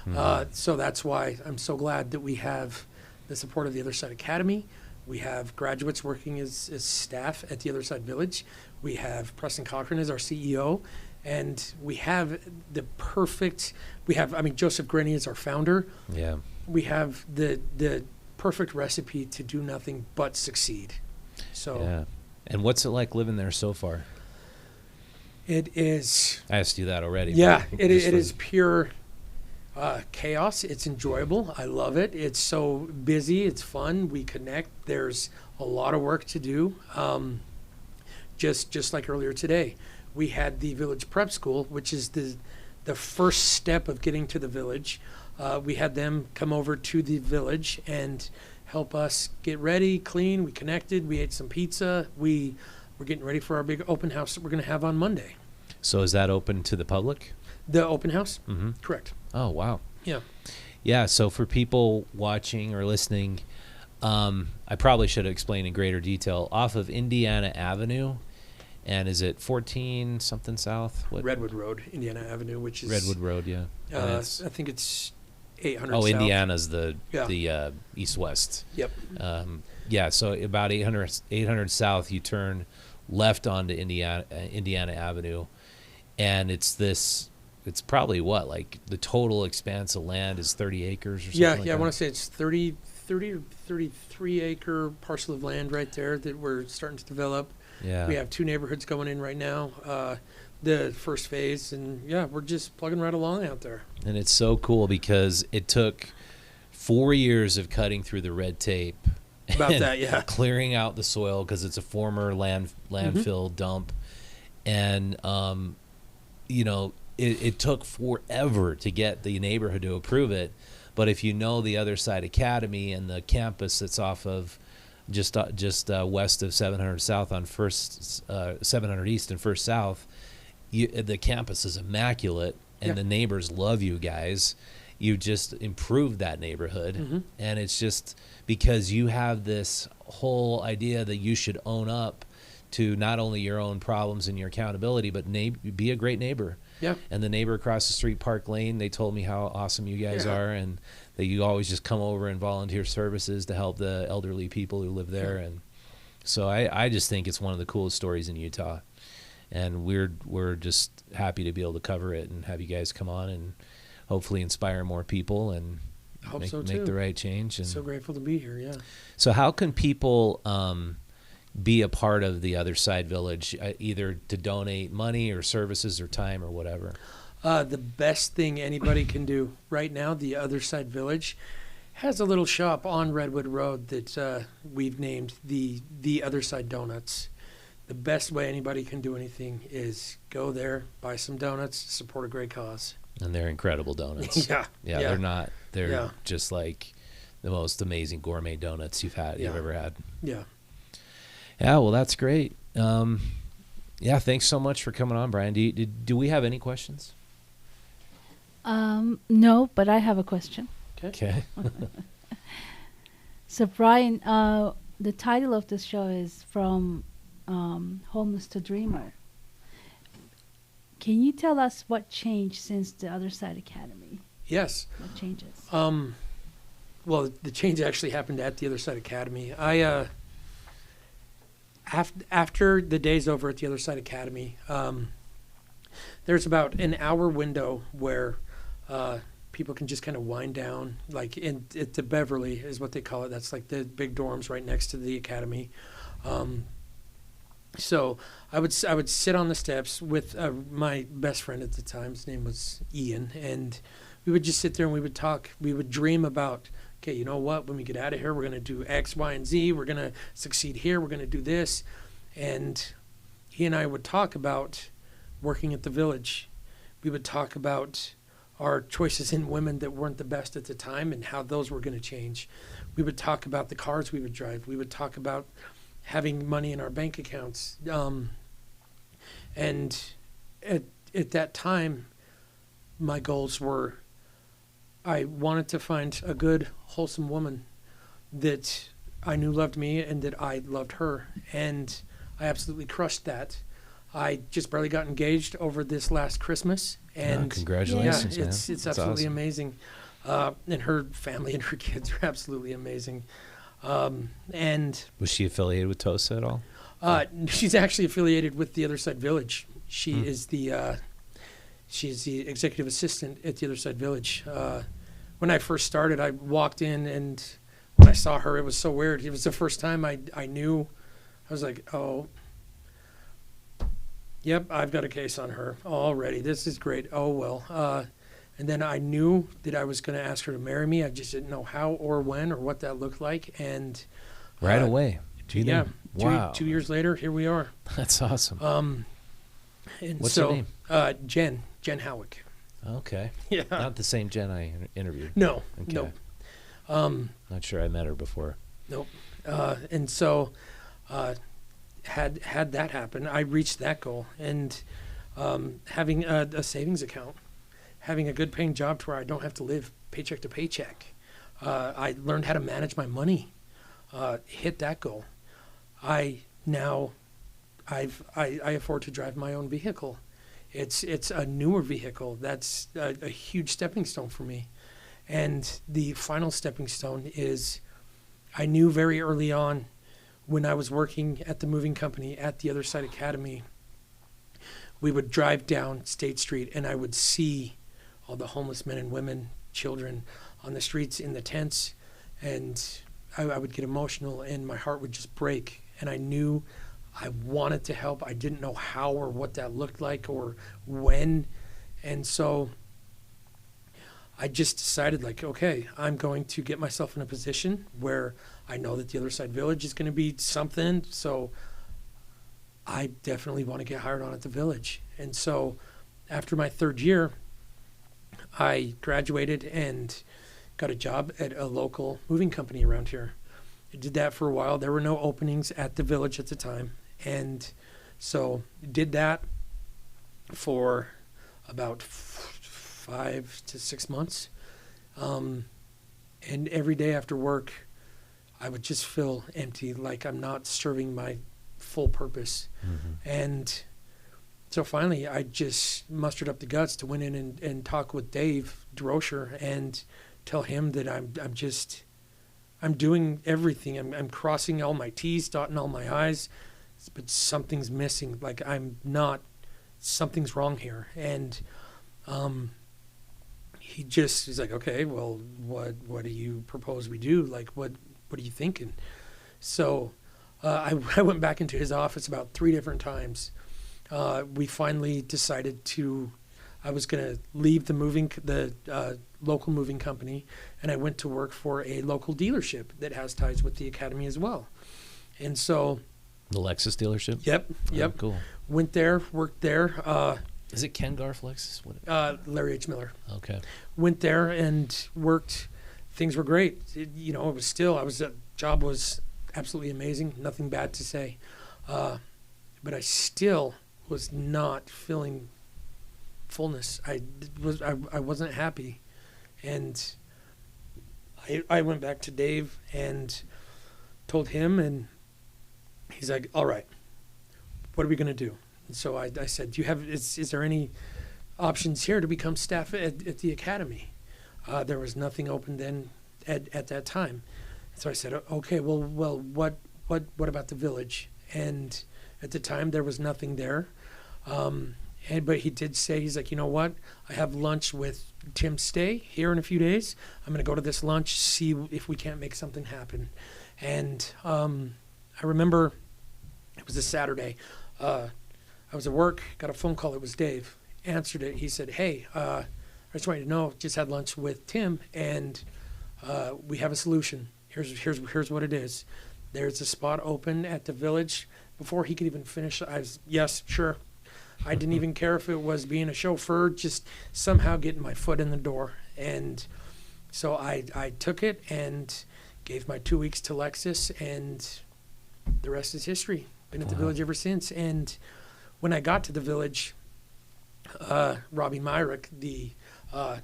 Mm-hmm. So that's why I'm so glad that we have the support of the Other Side Academy. We have graduates working as staff at the Other Side Village. We have Preston Cochran as our CEO. And we have Joseph Grenny is our founder. Yeah. We have the perfect recipe to do nothing but succeed. So. Yeah. And what's it like living there so far? It is. I asked you that already. Yeah, it is pure chaos. It's enjoyable. I love it. It's so busy. It's fun. We connect. There's a lot of work to do. Just like earlier today, we had the Village Prep School, which is the first step of getting to the Village. We had them come over to the Village and help us get ready, clean. We connected. We ate some pizza. We're getting ready for our big open house that we're going to have on Monday. So is that open to the public? The open house? Mm-hmm. Correct. Oh, wow. Yeah. Yeah, so for people watching or listening, I probably should have explained in greater detail. Off of Indiana Avenue, and is it 14 something south? What? Redwood Road, Indiana Avenue, which is Redwood Road, yeah. I think it's 800. Oh, south. Indiana's the Yeah. east-west. Yep. Yeah, so about 800 south, you turn left onto Indiana Avenue, and it's probably what, like the total expanse of land is 30 acres or something Yeah, like yeah. that? I want to say it's 30 or 33 acre parcel of land right there that we're starting to develop. Yeah. We have 2 neighborhoods going in right now. The first phase, and yeah, we're just plugging right along out there. And it's so cool because it took 4 years of cutting through the red tape. About and that, yeah. Clearing out the soil because it's a former landfill dump. And, it took forever to get the neighborhood to approve it. But if you know the Other Side Academy and the campus that's off of just west of 700 South on 700 East and First South, the campus is immaculate, and the neighbors love you guys. You just improved that neighborhood, and it's just because you have this whole idea that you should own up to not only your own problems and your accountability, but be a great neighbor. Yeah. And the neighbor across the street, Park Lane, they told me how awesome you guys are, and that you always just come over and volunteer services to help the elderly people who live there. And so I just think it's one of the coolest stories in Utah. And we're just happy to be able to cover it and have you guys come on and hopefully inspire more people and make the right change. And so grateful to be here. Yeah. So how can people be a part of the Other Side Village, either to donate money or services or time or whatever? The best thing anybody can do right now, the Other Side Village has a little shop on Redwood Road that we've named the Other Side Donuts. The best way anybody can do anything is go there, buy some donuts, support a great cause. And they're incredible donuts. Yeah. They're just like the most amazing gourmet donuts you've ever had. Yeah. Yeah, well, that's great. Thanks so much for coming on, Bryan. Do we have any questions? No, but I have a question. Okay. So, Bryan, the title of this show is From Homeless to Dreamer. Can you tell us what changed since the Other Side Academy? Yes. What changes? Well, the change actually happened at the Other Side Academy. After the day's over at the Other Side Academy, there's about an hour window where people can just kind of wind down, like at the Beverly is what they call it. That's like the big dorms right next to the academy. So I would sit on the steps with my best friend at the time. His name was Ian, and we would just sit there and we would talk. We would dream about, okay, you know what? When we get out of here, we're going to do X, Y, and Z. We're going to succeed here. We're going to do this. And he and I would talk about working at the village. We would talk about our choices in women that weren't the best at the time and how those were going to change. We would talk about the cars we would drive. We would talk about having money in our bank accounts. And at that time, my goals were, I wanted to find a good, wholesome woman that I knew loved me and that I loved her. And I absolutely crushed that. I just barely got engaged over this last Christmas. And congratulations, yeah, man. It's That's absolutely awesome. amazing. And her family and her kids are absolutely amazing. And Was she affiliated with TOSA at all? she's actually affiliated with the Other Side Village. She is she's the executive assistant at the Other Side Village. When I first started, I walked in, and when I saw her, it was so weird. It was the first time I knew. I was like, oh, yep, I've got a case on her already. This is great. Oh, well. And then I knew that I was going to ask her to marry me. I just didn't know how or when or what that looked like. And Right away. yeah, Wow. 2 years later, here we are. That's awesome. And What's so, her name? Jen Howick. Okay. Yeah. Not the same Jen I interviewed. No, Okay. no. Not sure I met her before. Nope. And so, had that happen, I reached that goal. And having a savings account, having a good paying job to where I don't have to live paycheck to paycheck. I learned how to manage my money. hit that goal. I now I afford to drive my own vehicle. It's a newer vehicle. That's a huge stepping stone for me. And the final stepping stone is I knew very early on when I was working at the moving company at the Other Side Academy, we would drive down State Street and I would see all the homeless men and women, children on the streets in the tents. And I would get emotional and my heart would just break. And I knew I wanted to help. I didn't know how or what that looked like or when. And so I just decided, like, okay, I'm going to get myself in a position where I know that the Other Side Village is going to be something. So I definitely want to get hired on at the Village. And so after my third year, I graduated and got a job at a local moving company around here. I did that for a while. There were no openings at the Village at the time. And so did that for about 5 to 6 months. And every day after work, I would just feel empty, like I'm not serving my full purpose. Mm-hmm. And so finally, I just mustered up the guts to went in and talk with Dave DeRocher and tell him that I'm doing everything. I'm crossing all my T's, dotting all my I's, but something's missing. Like something's wrong here. And he's like, okay, well, what do you propose we do? Like, what are you thinking? So I went back into his office about 3 different times. We finally decided I was going to leave the local moving company, and I went to work for a local dealership that has ties with the academy as well. And so The Lexus dealership? Yep. Oh, cool. Went there, worked there. Is it Ken Garf Lexus? What? Larry H. Miller. Okay. Went there and worked. Things were great. Job was absolutely amazing. Nothing bad to say. But I still was not feeling fullness. I wasn't happy. And I went back to Dave and told him, and he's like, all right, what are we going to do? And so I said, is there any options here to become staff at the academy? There was nothing open then at that time. So I said, okay, well, what about the Village? And at the time there was nothing there. But he did say, he's like, you know what? I have lunch with Tim Stay here in a few days. I'm going to go to this lunch, see if we can't make something happen. And I remember it was a Saturday. I was at work, got a phone call. It was Dave. Answered it. He said, hey, I just want you to know, just had lunch with Tim, and we have a solution. Here's what it is. There's a spot open at the Village. Before he could even finish, I was, yes, sure. I didn't even care if it was being a chauffeur, just somehow getting my foot in the door. And so I took it and gave my 2 weeks to Lexus, and the rest is history. Been at the Village ever since. And when I got to the Village, Robbie Myrick, the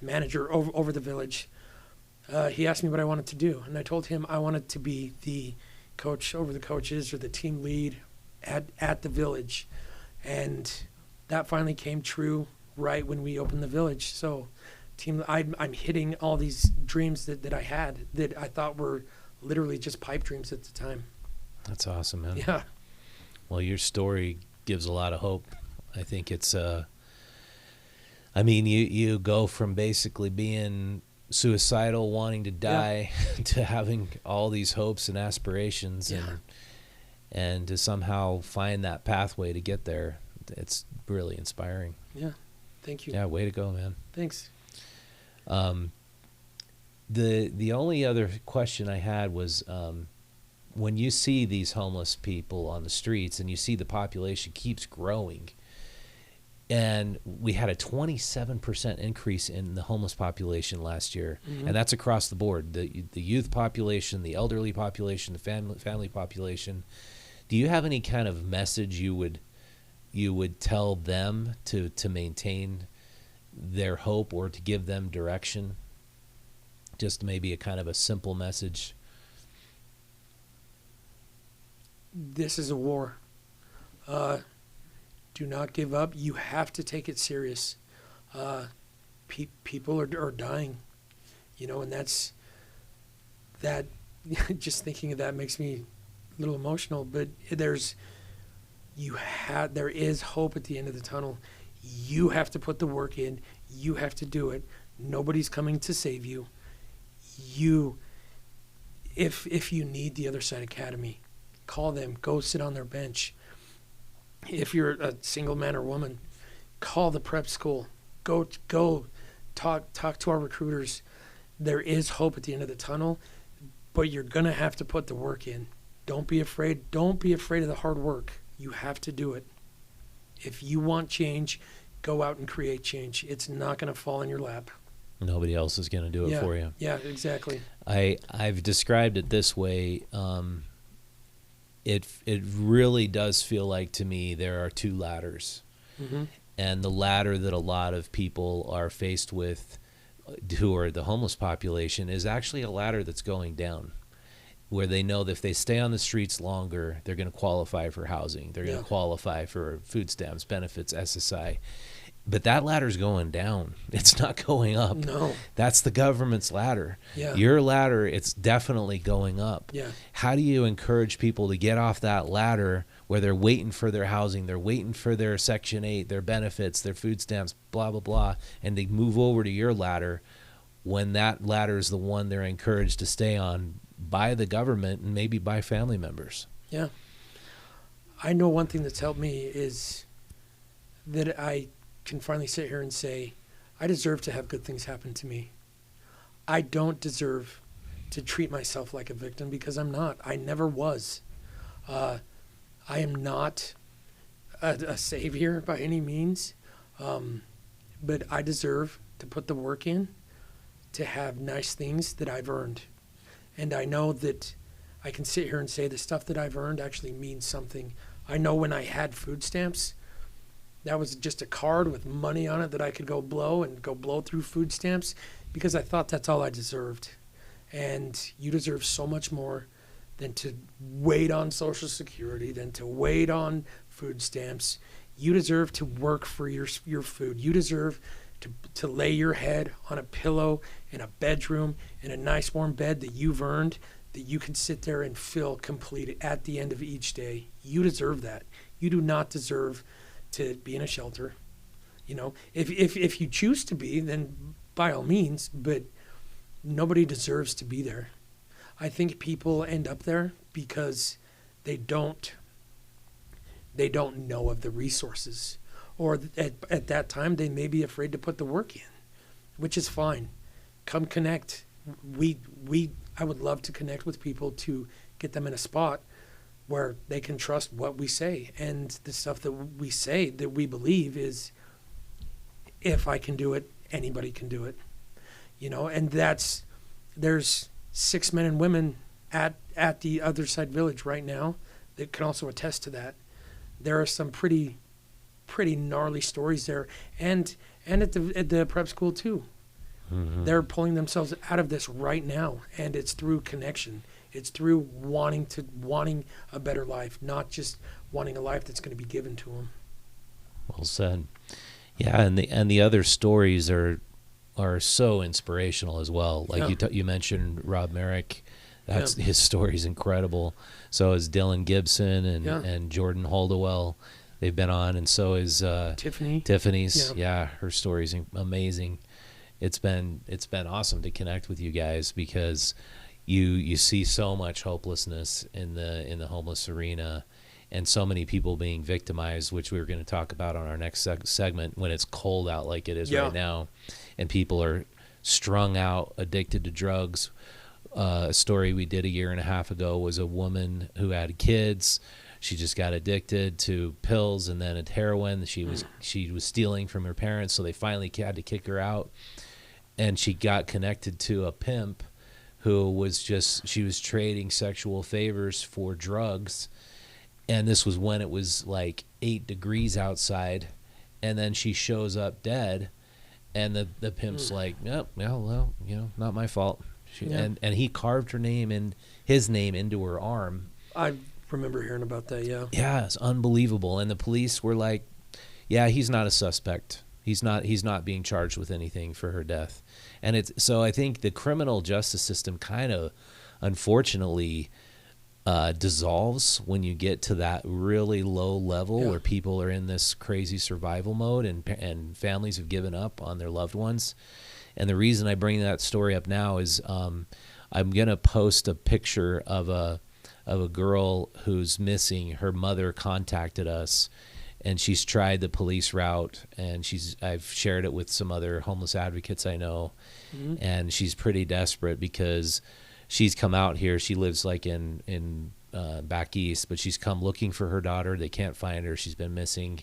manager over the Village, he asked me what I wanted to do. And I told him I wanted to be the coach over the coaches or the team lead at the Village. And that finally came true right when we opened the Village. So I'm hitting all these dreams that I had that I thought were literally just pipe dreams at the time. That's awesome, man. Yeah. Well, your story gives a lot of hope. I think it's you go from basically being suicidal, wanting to die, to having all these hopes and aspirations, and to somehow find that pathway to get there. It's really inspiring. Yeah. Thank you. Yeah, way to go, man. Thanks. The only other question I had was, when you see these homeless people on the streets and you see the population keeps growing, and we had a 27% increase in the homeless population last year, and that's across the board, the youth population, the elderly population, the family population. Do you have any kind of message you would tell them to maintain their hope, or to give them direction? Just maybe a kind of a simple message. This is a war. Uh, do not give up. You have to take it serious. Uh, People are dying, and that. Just thinking of that makes me a little emotional. But there is hope at the end of the tunnel. You have to put the work in. You have to do it. Nobody's coming to save you. If you need the Other Side Academy, call them. Go sit on their bench. If you're a single man or woman, call the prep school. Go talk to our recruiters. There is hope at the end of the tunnel, but you're gonna have to put the work in. Don't be afraid. Don't be afraid of the hard work. You have to do it. If you want change, go out and create change. It's not gonna fall in your lap. Nobody else is going to do it for you. Yeah, exactly. I've described it this way. It really does feel like to me there are two ladders. Mm-hmm. And the ladder that a lot of people are faced with, who are the homeless population, is actually a ladder that's going down, where they know that if they stay on the streets longer, they're going to qualify for housing. They're going to qualify for food stamps, benefits, SSI. But that ladder's going down. It's not going up. No. That's the government's ladder. Yeah. Your ladder, it's definitely going up. Yeah. How do you encourage people to get off that ladder where they're waiting for their housing, they're waiting for their Section 8, their benefits, their food stamps, blah, blah, blah, and they move over to your ladder when that ladder is the one they're encouraged to stay on by the government and maybe by family members? Yeah. I know one thing that's helped me is that I can finally sit here and say, I deserve to have good things happen to me. I don't deserve to treat myself like a victim, because I'm not. I never was. I am not a savior by any means, but I deserve to put the work in to have nice things that I've earned. And I know that I can sit here and say the stuff that I've earned actually means something. I know when I had food stamps, that was just a card with money on it that I could go blow through food stamps, because I thought that's all I deserved. And you deserve so much more than to wait on Social Security, than to wait on food stamps. You deserve to work for your food. You deserve to lay your head on a pillow in a bedroom, in a nice warm bed that you've earned, that you can sit there and feel complete at the end of each day. You deserve that. You do not deserve to be in a shelter. If you choose to be, then by all means, but nobody deserves to be there. I think people end up there because they don't know of the resources, or at that time they may be afraid to put the work in, which is fine. Come connect. I would love to connect with people to get them in a spot where they can trust what we say, and the stuff that we say that we believe is, if I can do it, anybody can do it. And there's 6 men and women at the Other Side Village right now that can also attest to that. There are some pretty gnarly stories there, and at the prep school too. Mm-hmm. They're pulling themselves out of this right now, and it's through connection. It's through wanting a better life, not just wanting a life that's going to be given to them. Well said. Yeah, and the other stories are so inspirational as well. Like you mentioned Rob Merrick. His story is incredible. So is Dylan Gibson and Jordan Holdawell. They've been on, and so is Tiffany's. Yeah, her story's amazing. It's been awesome to connect with you guys, because you see so much hopelessness in the homeless arena, and so many people being victimized, which we're going to talk about on our next segment, when it's cold out like it is right now, and people are strung out, addicted to drugs. A story we did 1.5 years ago was a woman who had kids. She just got addicted to pills and then heroin. She was stealing from her parents, so they finally had to kick her out. And she got connected to a pimp who was she was trading sexual favors for drugs. And this was when it was like 8 degrees outside. And then she shows up dead. And the pimp's like, "Yep, well, not my fault." And he carved his name into her arm. remember hearing about that. Yeah. Yeah, it's unbelievable. And the police were like, yeah, he's not a suspect. He's not being charged with anything for her death. And it's so I think the criminal justice system kind of unfortunately dissolves when you get to that really low level where people are in this crazy survival mode and families have given up on their loved ones. And the reason I bring that story up now is I'm going to post a picture of a girl who's missing. Her mother contacted us, and she's tried the police route, and I've shared it with some other homeless advocates I know, and she's pretty desperate because she's come out here. She lives like in back east, but she's come looking for her daughter. They can't find her. She's been missing.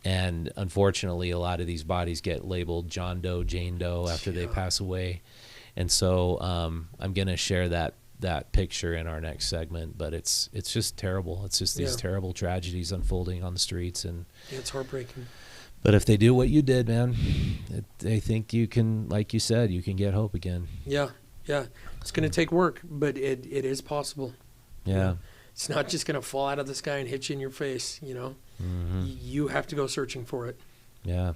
And unfortunately, a lot of these bodies get labeled John Doe, Jane Doe after they pass away. And so I'm going to share that picture in our next segment. But it's just terrible. It's just these terrible tragedies unfolding on the streets. And it's heartbreaking. But if they do what you did, man, they think you can, like you said, you can get hope again. Yeah. It's going to take work, but it is possible. Yeah. It's not just going to fall out of the sky and hit you in your face, you know. You have to go searching for it. Yeah.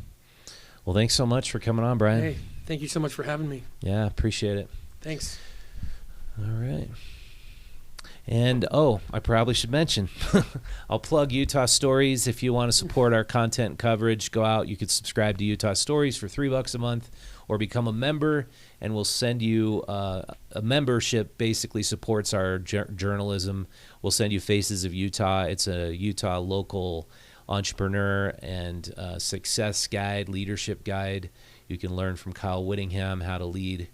Well, thanks so much for coming on, Bryan. Hey, thank you so much for having me. Yeah, appreciate it. Thanks. All right. And, I probably should mention, I'll plug Utah Stories. If you want to support our content coverage, go out. You can subscribe to Utah Stories for $3 a month or become a member, and we'll send you a membership basically supports our journalism. We'll send you Faces of Utah. It's a Utah local entrepreneur and success guide, leadership guide. You can learn from Kyle Whittingham how to lead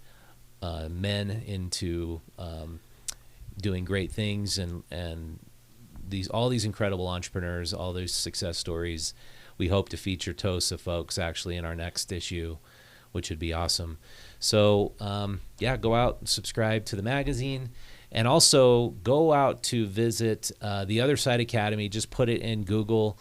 men into doing great things, and all these incredible entrepreneurs, all those success stories. We hope to feature TOSA folks actually in our next issue, which would be awesome. So go out and subscribe to the magazine, and also go out to visit the Other Side Academy. Just put it in Google.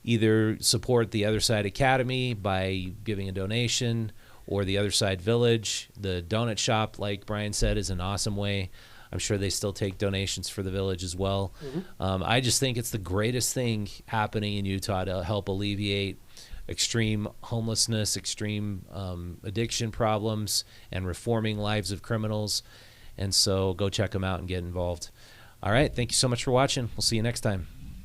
Either support the Other Side Academy by giving a donation, or the Other Side Village. The donut shop, like Bryan said, is an awesome way. I'm sure they still take donations for the village as well. I just think it's the greatest thing happening in Utah to help alleviate extreme homelessness, extreme addiction problems, and reforming lives of criminals. And so go check them out and get involved. All right. Thank you so much for watching. We'll see you next time.